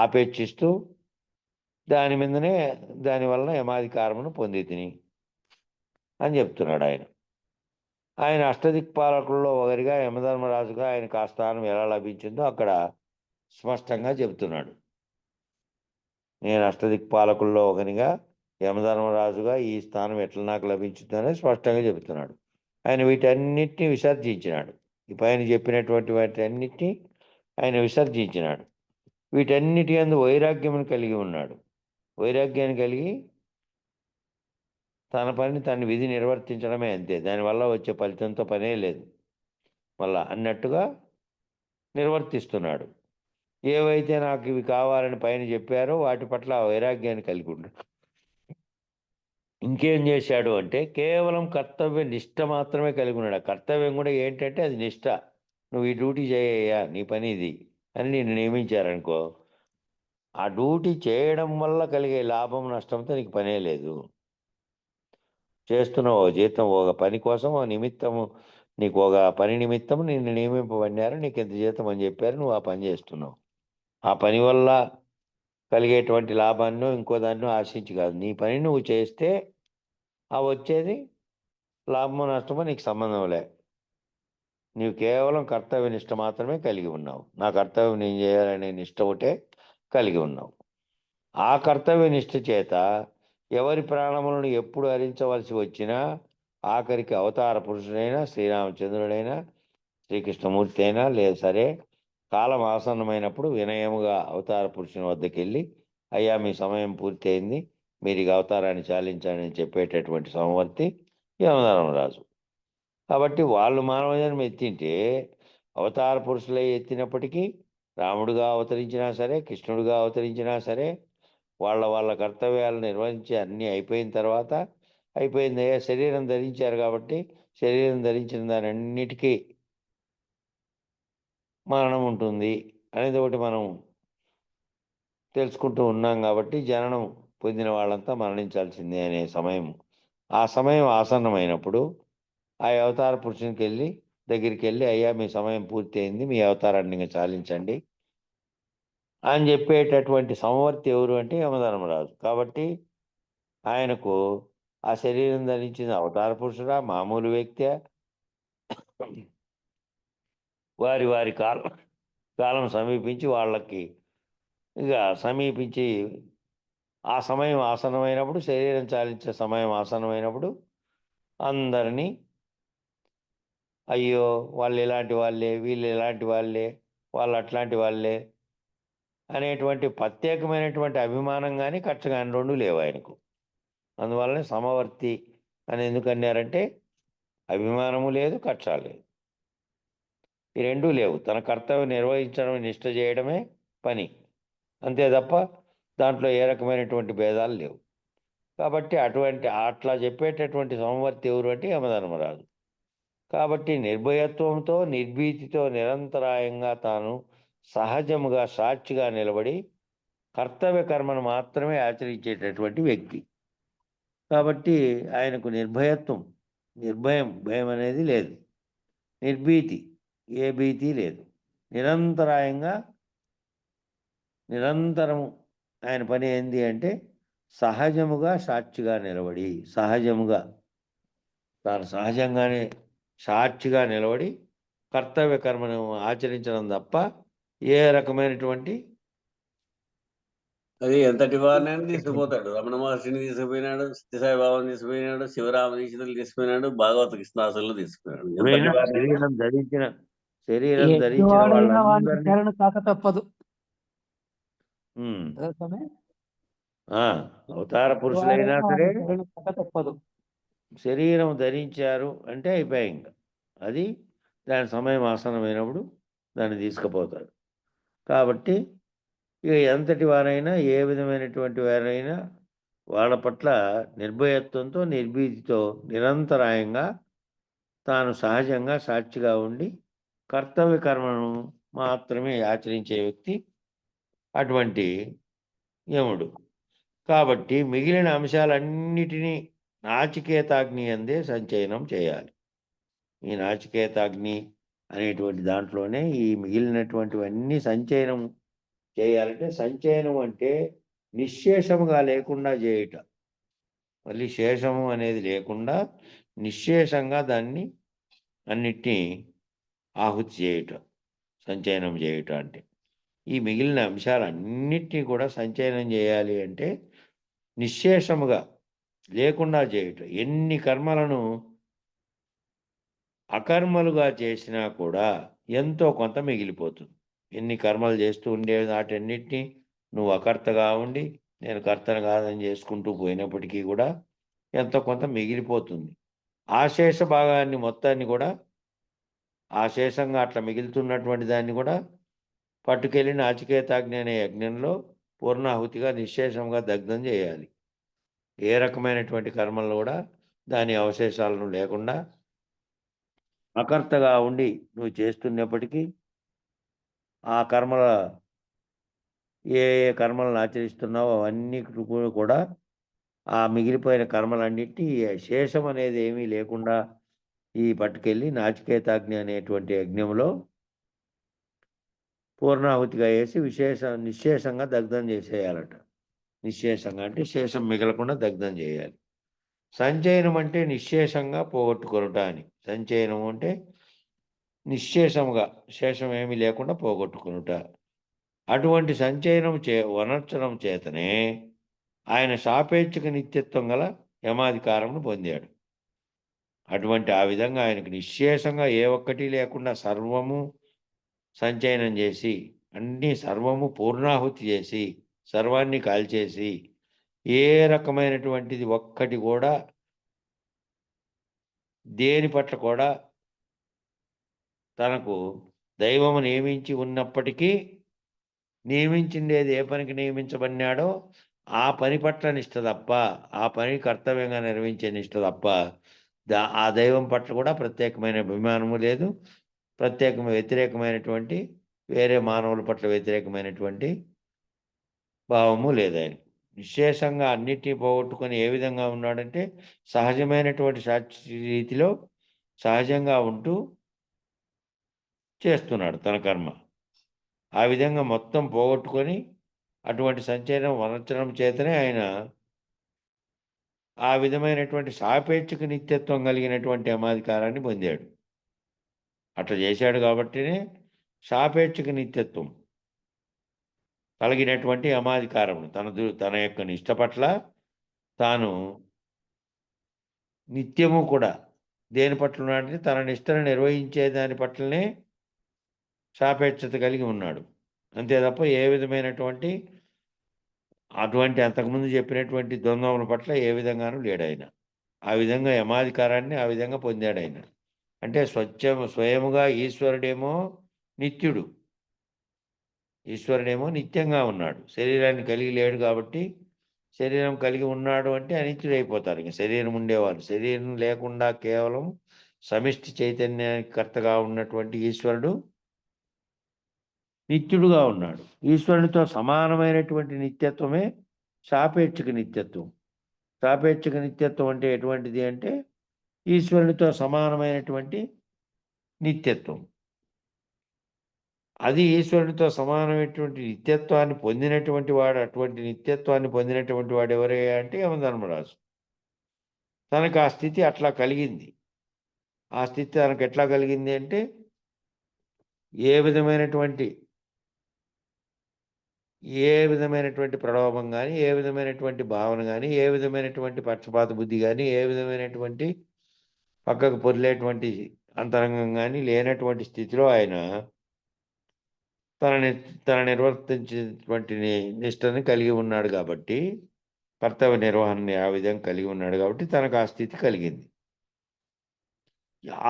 ఆపేక్షిస్తూ దానివల్ల యమాధికారమును పొంది తిని అని చెప్తున్నాడు ఆయన. ఆయన అష్టదిక్పాలకుల్లో ఒకరిగా యమధర్మరాజుగా ఆయనకు ఆ స్థానం ఎలా లభించిందో అక్కడ స్పష్టంగా చెబుతున్నాడు. నేను అష్టదిక్పాలకుల్లో ఒకరిగా యమధర్మరాజుగా ఈ స్థానం ఎట్లా నాకు లభించిందని స్పష్టంగా చెబుతున్నాడు. ఆయన వీటన్నిటిని విసర్జించినాడు. ఈ పైన చెప్పినటువంటి వాటన్నిటినీ ఆయన విసర్జించినాడు. వీటన్నిటి యందు వైరాగ్యమును కలిగి ఉన్నాడు. వైరాగ్యాన్ని కలిగి తన పని తన విధి నిర్వర్తించడమే అంతే, దానివల్ల వచ్చే ఫలితంతో పనే లేదు మళ్ళా అన్నట్టుగా నిర్వర్తిస్తున్నాడు. ఏవైతే నాకు ఇవి కావాలని పైన చెప్పారో వాటి పట్ల వైరాగ్యాన్ని కలిగి ఉన్నాడు. ఇంకేం చేశాడు అంటే కేవలం కర్తవ్య నిష్ట మాత్రమే కలిగి ఉన్నాడు. కర్తవ్యం కూడా ఏంటంటే అది నిష్ట. నువ్వు ఈ డ్యూటీ చేయ్యా, నీ పని ఇది అని నేను నియమించారనుకో, ఆ డ్యూటీ చేయడం వల్ల కలిగే లాభం నష్టంతో నీకు పనే లేదు. చేస్తున్నావు జీతం ఒక పని కోసం ఓ నిమిత్తము, నీకు ఒక పని నిమిత్తము నిన్ను నియమింపబడినారు, నీకు ఎంత జీతం అని చెప్పారు, నువ్వు ఆ పని చేస్తున్నావు. ఆ పని వల్ల కలిగేటువంటి లాభాన్ని ఇంకో దాన్ని ఆశించి కాదు, నీ పని నువ్వు చేస్తే ఆ వచ్చేది లాభమో నష్టమో నీకు సంబంధం లే. నీవు కేవలం కర్తవ్య నిష్ట మాత్రమే కలిగి ఉన్నావు. నా కర్తవ్యం నేను చేయాలనే నిష్ట ఒకటే కలిగి ఉన్నావు. ఆ కర్తవ్య నిష్ట చేత ఎవరి ప్రాణములను ఎప్పుడు హరించవలసి వచ్చినా, ఆఖరికి అవతార పురుషుడైనా, శ్రీరామచంద్రుడైనా, శ్రీకృష్ణమూర్తి అయినా లేదు సరే, కాలం ఆసన్నమైనప్పుడు వినయముగా అవతార పురుషుని వద్దకు వెళ్ళి, అయ్యా మీ సమయం పూర్తి అయింది, మీరు ఇక అవతారాన్ని చాలించండి అని చెప్పేటటువంటి సమవర్తి యమధర్మరాజు. కాబట్టి వాళ్ళు మానవ జన్మ ఎత్తింటే అవతార పురుషులై ఎత్తినప్పటికీ రాముడుగా అవతరించినా సరే, కృష్ణుడిగా అవతరించినా సరే, వాళ్ళ కర్తవ్యాలు నిర్వహించి అన్నీ అయిపోయిన తర్వాత, అయిపోయింది శరీరం ధరించారు కాబట్టి శరీరం ధరించిన దాని అన్నిటికీ మరణం ఉంటుంది అనేది ఒకటి మనం తెలుసుకుంటూ ఉన్నాం. కాబట్టి జననం పొందిన వాళ్ళంతా మరణించాల్సిందే అనే సమయం, ఆ సమయం ఆసన్నమైనప్పుడు ఆ అవతార పురుషునికి దగ్గరికి వెళ్ళి, అయ్యా మీ సమయం పూర్తి అయింది, మీ అవతారాన్ని ఇంకా చాలించండి అని చెప్పేటటువంటి సమవర్తి ఎవరు అంటే యమధర్మరాజు. కాబట్టి ఆయనకు ఆ శరీరం ధరించిన అవతార పురుషుడా, మామూలు వ్యక్తి, వారి కాలం సమీపించి వాళ్ళకి ఇక సమీపించి ఆ సమయం ఆసన్నమైనప్పుడు, శరీరం చాలించే సమయం ఆసన్నమైనప్పుడు అందరినీ అయ్యో వాళ్ళు ఇలాంటి వాళ్ళే, వీళ్ళు ఇలాంటి వాళ్ళే, వాళ్ళు అట్లాంటి వాళ్ళే అనేటువంటి ప్రత్యేకమైనటువంటి అభిమానం కానీ కక్ష కానీ రెండు లేవు ఆయనకు. అందువల్లనే సమవర్తి అని ఎందుకు అన్నారంటే అభిమానము లేదు, కక్ష లేదు, ఈ రెండూ లేవు. తన కర్తవ్యం నిర్వహించడం, నిష్ట చేయడమే పని, అంతే తప్ప దాంట్లో ఏ రకమైనటువంటి భేదాలు లేవు. కాబట్టి అట్లా చెప్పేటటువంటి సమవర్తి ఎవరు అంటే యమధర్మరాజు. కాబట్టి నిర్భయత్వంతో, నిర్భీతితో నిరంతరాయంగా తాను సహజముగా సాక్షిగా నిలబడి కర్తవ్య కర్మను మాత్రమే ఆచరించేటటువంటి వ్యక్తి. కాబట్టి ఆయనకు భయం అనేది లేదు, నిర్భీతి, ఏ భీతి లేదు. నిరంతరము ఆయన పని ఏంది అంటే సహజముగా సాక్షిగా నిలబడి, తాను సహజంగానే సాక్షిగా నిలబడి కర్తవ్య కర్మను ఆచరించడం తప్ప ఏ రకమైనటువంటి అది ఎంతటి వారినైనా తీసుకుపోతాడు. రమణ మహర్షిని తీసుకుపోయినాడు, సత్యసాయి బాబాని తీసుకుపోయినాడు, శివరామ దీక్షితులు తీసుకుపోయినాడు, భాగవత కృష్ణాసులు తీసుకుపోయినాడు. ఎంతటి వారినైనా శరీరం ధరించిన ఎటువాడైనా వానికి వాళ్ళందరినీ శరణ కాక తప్పదు. కదా స్వామి? అవతార పురుషులైనా సరే శరణ కాక తప్పదు. శరీరం ధరించారు అంటే అయిపోయాయి. ఇంకా అది దాని సమయం ఆసనమైనప్పుడు దాన్ని తీసుకుపోతాడు. కాబట్టి ఇక ఎంతటి వారైనా, ఏ విధమైనటువంటి వారైనా వాళ్ళ పట్ల నిర్భయత్వంతో, నిర్భీతితో నిరంతరాయంగా తాను సహజంగా సాక్షిగా ఉండి కర్తవ్య కర్మను మాత్రమే ఆచరించే వ్యక్తి అటువంటి యముడు. కాబట్టి మిగిలిన అంశాలన్నిటినీ నాచికేతాగ్ని అందే సంచయనం చేయాలి. ఈ నాచికేతాగ్ని అనేటువంటి దాంట్లోనే ఈ మిగిలినటువంటివన్నీ సంచయనం చేయాలంటే, సంచయనం అంటే నిశ్శేషముగా లేకుండా చేయుట. మళ్ళీ శేషము అనేది లేకుండా నిశ్శేషంగా దాన్ని అన్నిటినీ ఆహుతి చేయుట, సంచయనం చేయుట అంటే. ఈ మిగిలిన అంశాలన్నిటినీ కూడా సంచయనం చేయాలి అంటే నిశ్శేషముగా లేకుండా చేయుట. ఎన్ని కర్మలను అకర్మలుగా చేసినా కూడా ఎంతో కొంత మిగిలిపోతుంది. ఎన్ని కర్మలు చేస్తూ ఉండే వాటన్నిటినీ నువ్వు అకర్తగా ఉండి నేను కర్తను కాదని చేసుకుంటూ పోయినప్పటికీ కూడా ఎంతో కొంత మిగిలిపోతుంది. ఆ శేష భాగాన్ని మొత్తాన్ని కూడా, ఆ శేషంగా అట్లా మిగులుతున్నటువంటి దాన్ని కూడా పట్టుకెళ్ళి నాచికేతాగ్ని అనే యజ్ఞంలో పూర్ణాహుతిగా నిశ్శేషంగా దగ్ధం చేయాలి. ఏ రకమైనటువంటి కర్మలు కూడా దాని అవశేషాలను లేకుండా అకర్తగా ఉండి నువ్వు చేస్తున్నప్పటికీ ఆ ఏ కర్మలను ఆచరిస్తున్నావో అవన్నీ కూడా ఆ మిగిలిపోయిన కర్మలన్నింటినీ శేషం అనేది ఏమీ లేకుండా ఈ పట్టుకెళ్ళి నాచికేతాగ్ని అనేటువంటి యజ్ఞంలో పూర్ణాహుతిగా వేసి నిశ్శేషంగా దగ్ధం చేసేయాలట. నిశ్శేషంగా అంటే శేషం మిగలకుండా దగ్ధం చేయాలి. సంచయనం అంటే నిశ్శేషంగా పోగొట్టుకొనుట అని. సంచయనం అంటే నిశ్శేషముగా, శేషం ఏమీ లేకుండా పోగొట్టుకొనుట. అటువంటి సంచయనం వనర్చడం చేతనే ఆయన సాపేక్షిక నిత్యత్వం గల యమాధికారమును పొందాడు. అటువంటి ఆ విధంగా ఆయనకు నిశ్శేషంగా ఏ ఒక్కటి లేకుండా సర్వము సంచయనం చేసి, అన్నీ సర్వము పూర్ణాహుతి చేసి, సర్వాన్ని కాల్చేసి, ఏ రకమైనటువంటిది ఒక్కటి కూడా దేని పట్ల కూడా తనకు దైవము నియమించి ఉన్నప్పటికీ, నియమించిండేది ఏ పనికి నియమించబడినాడో ఆ పని పట్ల నిష్ట తప్ప, ఆ పని కర్తవ్యంగా నిర్వహించే నిష్ట తప్ప, ఆ దైవం పట్ల కూడా ప్రత్యేకమైన అభిమానము లేదు. వ్యతిరేకమైనటువంటి వేరే మానవుల పట్ల వ్యతిరేకమైనటువంటి భావము లేదు ఆయన. విశేషంగా అన్నిటినీ పోగొట్టుకొని ఏ విధంగా ఉన్నాడంటే, సహజమైనటువంటి సాక్షి రీతిలో సహజంగా ఉంటూ చేస్తున్నాడు తన కర్మ. ఆ విధంగా మొత్తం పోగొట్టుకొని అటువంటి సంచలనం వనర్చడం చేతనే ఆయన ఆ విధమైనటువంటి సాపేక్షిక నిత్యత్వం కలిగినటువంటి యమాధికారాన్ని పొందాడు. అట్లా చేశాడు కాబట్టినే సాపేక్షిక నిత్యత్వం కలిగినటువంటి యమాధికారమును తన యొక్క నిష్ట పట్ల తాను నిత్యము కూడా దేని పట్ల ఉన్నాడంటే తన నిష్టను నిర్వహించే దాని పట్లనే సాపేక్షత కలిగి ఉన్నాడు. అంతే తప్ప ఏ విధమైనటువంటి అంతకుముందు చెప్పినటువంటి ద్వంద్వముల పట్ల ఏ విధంగానూ లేడాయన. ఆ విధంగా యమాధికారాన్ని ఆ విధంగా పొందాడాయన. అంటే స్వయముగా ఈశ్వరుడేమో నిత్యుడు, ఈశ్వరుడేమో నిత్యంగా ఉన్నాడు. శరీరాన్ని కలిగి లేడు కాబట్టి, శరీరం కలిగి ఉన్నాడు అంటే అనిత్యుడైపోతారు. ఇంక శరీరం ఉండేవారు. శరీరం లేకుండా కేవలం సమిష్టి చైతన్యానికి కర్తగా ఉన్నటువంటి ఈశ్వరుడు నిత్యుడుగా ఉన్నాడు. ఈశ్వరునితో సమానమైనటువంటి నిత్యత్వమే సాపేక్షిక నిత్యత్వం. సాపేక్షిక నిత్యత్వం అంటే ఎటువంటిది అంటే ఈశ్వరునితో సమానమైనటువంటి నిత్యత్వం. అది ఈశ్వరునితో సమానమైనటువంటి నిత్యత్వాన్ని పొందినటువంటి వాడు. అటువంటి నిత్యత్వాన్ని పొందినటువంటి వాడు ఎవరయ్యా అంటే యమధర్మరాజు. తనకు ఆ స్థితి అట్లా కలిగింది. ఆ స్థితి తనకు ఎట్లా కలిగింది అంటే ఏ విధమైనటువంటి ప్రలోభం కానీ, ఏ విధమైనటువంటి భావన కానీ, ఏ విధమైనటువంటి పక్షపాత బుద్ధి కానీ, ఏ విధమైనటువంటి పక్కకు పొర్లేటువంటి అంతరంగం కానీ లేనటువంటి స్థితిలో ఆయన తన నిర్వర్తించేటువంటి నిష్టని కలిగి ఉన్నాడు కాబట్టి, కర్తవ్య నిర్వహణని ఆ విధంగా కలిగి ఉన్నాడు కాబట్టి తనకు ఆ స్థితి కలిగింది.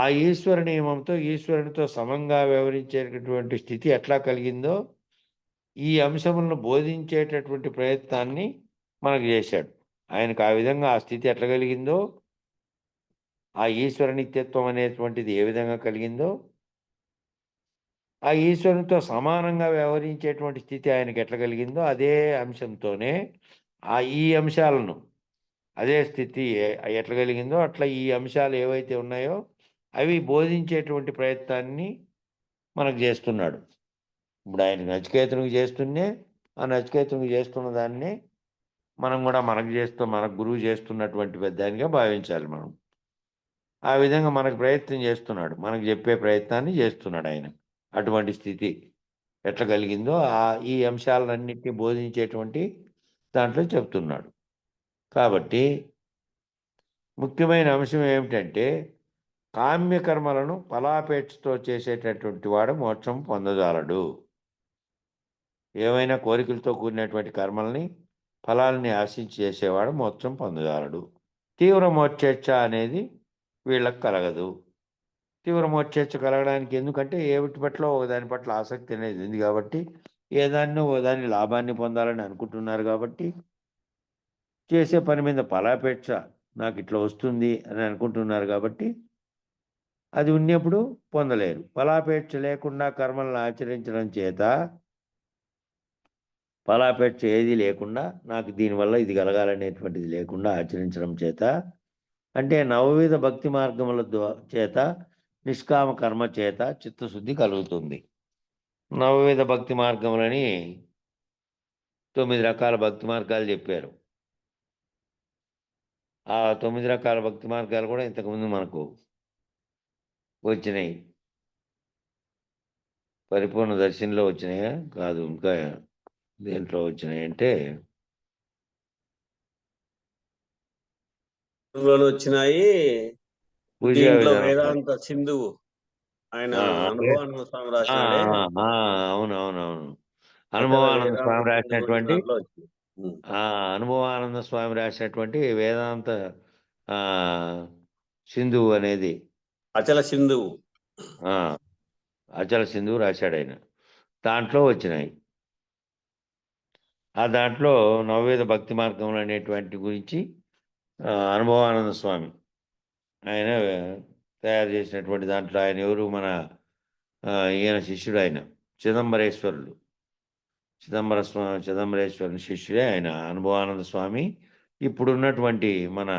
ఆ ఈశ్వర నియమంతో ఈశ్వరునితో సమంగా వ్యవహరించేటటువంటి స్థితి ఎట్లా కలిగిందో ఈ అంశములను బోధించేటటువంటి ప్రయత్నాన్ని మనకు చేశాడు. ఆయనకు ఆ విధంగా ఆ స్థితి ఎట్లా కలిగిందో, ఆ ఈశ్వర నిత్యత్వం అనేటువంటిది ఏ విధంగా కలిగిందో, ఆ ఈశ్వరునితో సమానంగా వ్యవహరించేటువంటి స్థితి ఆయనకి ఎట్లా కలిగిందో అదే అంశంతోనే ఈ అంశాలను అదే స్థితి ఎట్లా కలిగిందో అట్లా ఈ అంశాలు ఏవైతే ఉన్నాయో అవి బోధించేటువంటి ప్రయత్నాన్ని మనకు చేస్తున్నాడు. ఇప్పుడు ఆయన నచికేతునికి చేస్తూనే ఆ నచికేతునికి చేస్తున్న దాన్ని మనం కూడా మన గురువు చేస్తున్నటువంటి పెద్దానిగా భావించాలి మనం. ఆ విధంగా మనకు ప్రయత్నం చేస్తున్నాడు, మనకు చెప్పే ప్రయత్నాన్ని చేస్తున్నాడు ఆయన. అటువంటి స్థితి ఎట్లా కలిగిందో ఈ అంశాలన్నింటినీ బోధించేటువంటి దాంట్లో చెప్తున్నాడు. కాబట్టి ముఖ్యమైన అంశం ఏమిటంటే కామ్యకర్మలను ఫలాపేక్షతో చేసేటటువంటి వాడు మోక్షం పొందజాలడు. ఏవైనా కోరికలతో కూడినటువంటి కర్మల్ని ఫలాల్ని ఆశించి చేసేవాడు మోక్షం పొందజాలడు. తీవ్ర మోక్షేచ్ఛ అనేది వీళ్ళకు కలగదు. తీవ్ర మోక్షేచ్ఛ కలగడానికి ఎందుకంటే ఏమిటి పట్ల దాని పట్ల ఆసక్తి అనేది ఉంది కాబట్టి, దాని లాభాన్ని పొందాలని అనుకుంటున్నారు కాబట్టి, చేసే పని మీద ఫలాపేక్ష నాకు ఇట్లా వస్తుంది అని అనుకుంటున్నారు కాబట్టి అది ఉన్నప్పుడు పొందలేరు. ఫలాపేక్ష లేకుండా కర్మలను ఆచరించడం చేత, ఫలాపేక్ష ఏది లేకుండా నాకు దీనివల్ల ఇది కలగాలనేటువంటిది లేకుండా ఆచరించడం చేత, అంటే నవవిధ భక్తి మార్గముల చేత నిష్కామ కర్మ చేత చిత్తశుద్ధి కలుగుతుంది. నవవిధ భక్తి మార్గములని 9 రకాల భక్తి మార్గాలు చెప్పారు. ఆ 9 రకాల భక్తి మార్గాలు కూడా ఇంతకుముందు మనకు వచ్చినాయి. పరిపూర్ణ దర్శనంలో వచ్చినాయా? కాదు, ఇంకా దేంట్లో వచ్చినాయి అంటే ఇందులో వచ్చినాయి. పూజా దీంట్లో విధానం. వేదాంత సింధువు ఆయన ఆ, అనుభవానంద స్వామి ఆ, రాసినాడే. ఆ, అవునవునవును. అచల అనుభవానంద వేదాంత స్వామి సింధువు అనే రాసినటువంటి దాంట్లో వచ్చింది. అనుభవానంద స్వామి రాసినటువంటి వేదాంత ఆ, సింధువు అనేది అచల సింధువు. ఆ, అచల సింధువు రాశాడు ఆయన. దాంట్లో వచ్చినాయి. ఆ దాంట్లో నవవేద భక్తి మార్గములు అనేటువంటి గురించి అనుభవానంద స్వామి ఆయన తయారు చేసినటువంటి దాంట్లో ఆయన ఎవరు, మన ఈయన శిష్యుడు, ఆయన చిదంబరేశ్వరుడు. చిదంబరేశ్వరుని శిష్యుడే ఆయన అనుభవానంద స్వామి. ఇప్పుడున్నటువంటి మన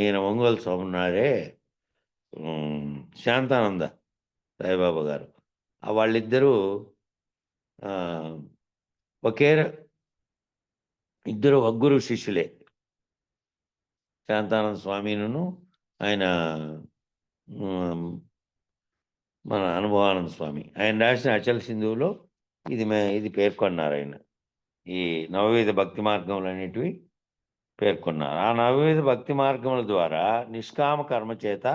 ఈయన ఒంగోలు స్వామి ఉన్నారే, శాంతానంద సాయిబాబా గారు, వాళ్ళిద్దరూ ఒకే ఇద్దరు ఒగ్గురు శిష్యులే. శాంతానంద స్వామిను ఆయన మన అనుభవానంద స్వామి ఆయన రాసిన అచల సింధువులో ఇది పేర్కొన్నారు. ఆయన ఈ నవవిధ భక్తి మార్గములు అనేటివి పేర్కొన్నారు. ఆ నవవిధ భక్తి మార్గముల ద్వారా నిష్కామ కర్మ చేత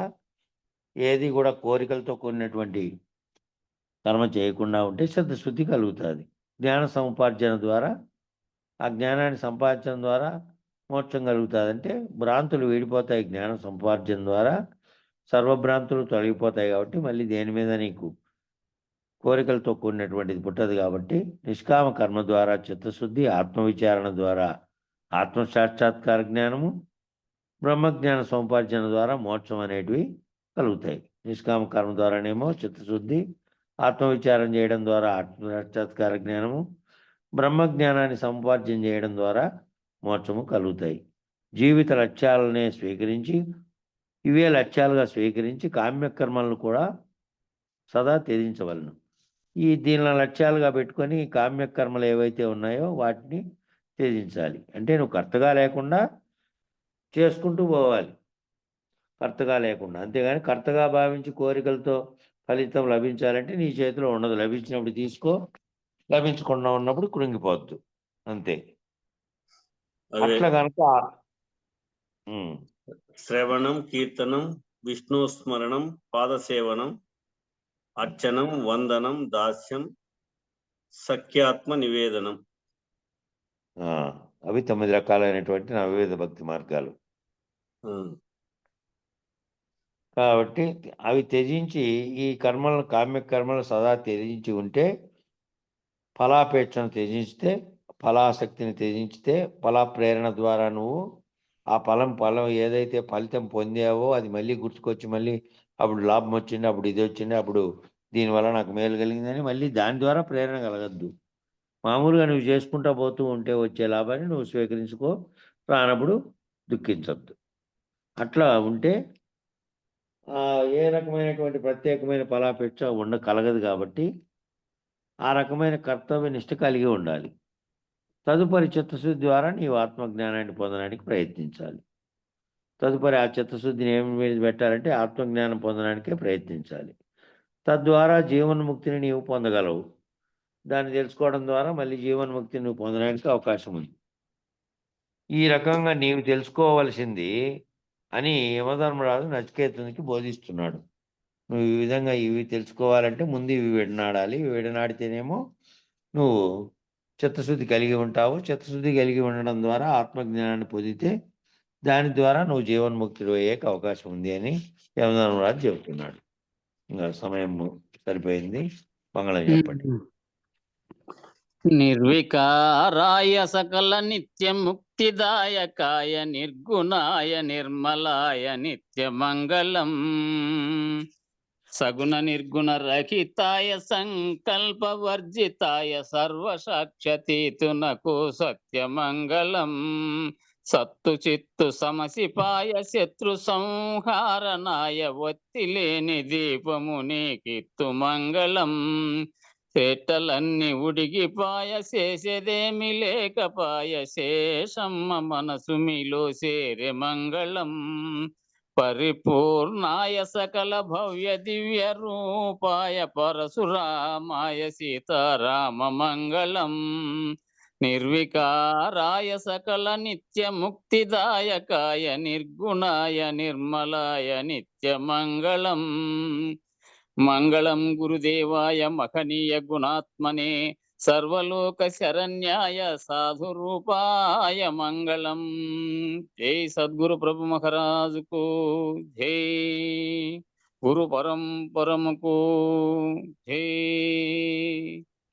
ఏది కూడా కోరికలతో కూడినటువంటి కర్మ చేయకుండా ఉంటే శుద్ధి కలుగుతుంది. జ్ఞాన సముపార్జన ద్వారా, ఆ జ్ఞానాన్ని సంపాదించడం ద్వారా మోక్షం కలుగుతుంది. అంటే భ్రాంతులు వీడిపోతాయి. జ్ఞాన సముపార్జన ద్వారా సర్వభ్రాంతులు తొలగిపోతాయి. కాబట్టి మళ్ళీ దేని మీద నీకు కోరికలతో కూడినటువంటిది పుట్టదు. కాబట్టి నిష్కామ కర్మ ద్వారా చిత్తశుద్ధి, ఆత్మవిచారణ ద్వారా ఆత్మ సాక్షాత్కార జ్ఞానము, బ్రహ్మజ్ఞాన సముపార్జన ద్వారా మోక్షం అనేటివి కలుగుతాయి. నిష్కామ కర్మ ద్వారానేమో చిత్తశుద్ధి, ఆత్మవిచారం చేయడం ద్వారా ఆత్మ సాక్షాత్కార జ్ఞానము, బ్రహ్మజ్ఞానాన్ని సముపార్జన చేయడం ద్వారా మోక్షము కలుగుతాయి. జీవిత లక్ష్యాలనే స్వీకరించి, ఇవే లక్ష్యాలుగా స్వీకరించి కామ్యకర్మలను కూడా సదా త్యజించవలను. దీనిని లక్ష్యాలుగా పెట్టుకొని కామ్యకర్మలు ఏవైతే ఉన్నాయో వాటిని త్యజించాలి. అంటే నువ్వు కర్తగా లేకుండా చేసుకుంటూ పోవాలి, కర్తగా లేకుండా. అంతేగాని కర్తగా భావించి కోరికలతో ఫలితం లభించాలంటే నీ చేతిలో ఉండదు. లభించినప్పుడు తీసుకో, లభించకుండా ఉన్నప్పుడు కృంగిపోద్దు, అంతే. అట్లా కనుక శ్రవణం, కీర్తనం, విష్ణు స్మరణం, పాదసేవనం, అర్చనం, వందనం, దాస్యం, సఖ్యాత్మ నివేదనం. అవి 9 రకాలైనటువంటి నవవిధ భక్తి మార్గాలు. కాబట్టి అవి త్యజించి ఈ కర్మలను, కామ్య కర్మలు సదా త్యజించి ఉంటే, ఫలాపేక్షను త్యజించితే, ఫలాసక్తిని త్యజించితే, ఫల ప్రేరణ ద్వారా నువ్వు ఆ ఫలం ఏదైతే ఫలితం పొందావో అది మళ్ళీ గుర్తుకొచ్చి, మళ్ళీ అప్పుడు లాభం వచ్చింది, అప్పుడు ఇది వచ్చింది, అప్పుడు దీనివల్ల నాకు మేలు కలిగిందని మళ్ళీ దాని ద్వారా ప్రేరణ కలగద్దు. మామూలుగా నువ్వు చేసుకుంటా పోతూ ఉంటే వచ్చే లాభాన్ని నువ్వు స్వీకరించుకో, రానప్పుడు దుఃఖించద్దు. అట్లా ఉంటే ఏ రకమైనటువంటి ప్రత్యేకమైన ఫలాపేక్ష కలగదు. కాబట్టి ఆ రకమైన కర్తవ్య నిష్ట కలిగి ఉండాలి. తదుపరి చిత్తశుద్ధి ద్వారా నీవు ఆత్మజ్ఞానాన్ని పొందడానికి ప్రయత్నించాలి. తదుపరి ఆ చిత్తశుద్ధిని ఏమి మీద పెట్టాలంటే ఆత్మజ్ఞానం పొందడానికే ప్రయత్నించాలి. తద్వారా జీవన్ముక్తిని నీవు పొందగలవు. దాన్ని తెలుసుకోవడం ద్వారా మళ్ళీ జీవన్ముక్తిని నువ్వు పొందడానికి అవకాశం ఉంది. ఈ రకంగా నీవు తెలుసుకోవలసింది అని యమధర్మరాజు నచికేతునికి బోధిస్తున్నాడు. నువ్వు ఈ విధంగా ఇవి తెలుసుకోవాలంటే ముందు ఇవి విడనాడాలి. ఇవి విడనాడితేనేమో నువ్వు చిత్తశుద్ధి కలిగి ఉంటావు. చిత్తశుద్ధి కలిగి ఉండడం ద్వారా ఆత్మజ్ఞానాన్ని పొందితే దాని ద్వారా నువ్వు జీవన్ముక్తుడు అయ్యేకి అవకాశం ఉంది అని యమధర్మరాజు చెబుతున్నాడు. ఇంకా సమయం సరిపోయింది. మంగళం చెప్పండి. నిర్వికారాయ సకల నిత్య ముక్తిదాయకాయ నిర్గుణాయ నిర్మలాయ నిత్య మంగళం సగుణ నిర్గుణ రహితాయ సంకల్ప వర్జితాయ సర్వసాక్షతీతునకు సత్యమంగళం సత్తు చిత్తు సమసిపాయ శత్రు సంహారనాయ ఒత్తిలేని దీపము నీకిత్తు మంగళం చేటలన్నీ ఉడిగిపాయ చేసేదేమి లేకపాయ శేషమ్మ మనసు మీలో సేరె మంగళం పరిపూర్ణాయ సకల భవ్య దివ్య రూపాయ పరశురామాయ సీతారామ మంగళం నిర్వికారాయ సకల నిత్య ముక్తిదాయకాయ నిర్గుణాయ నిర్మలాయ నిత్య మంగళం మంగళం గురుదేవాయ మహనీయ గుణాత్మనే సర్వలోక శరణ్యాయ సాధు రూపాయ మంగళం. జై సద్గురు ప్రభు మహారాజుకు జై, గురు పరంపరముకు జై.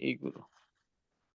ఈ గురు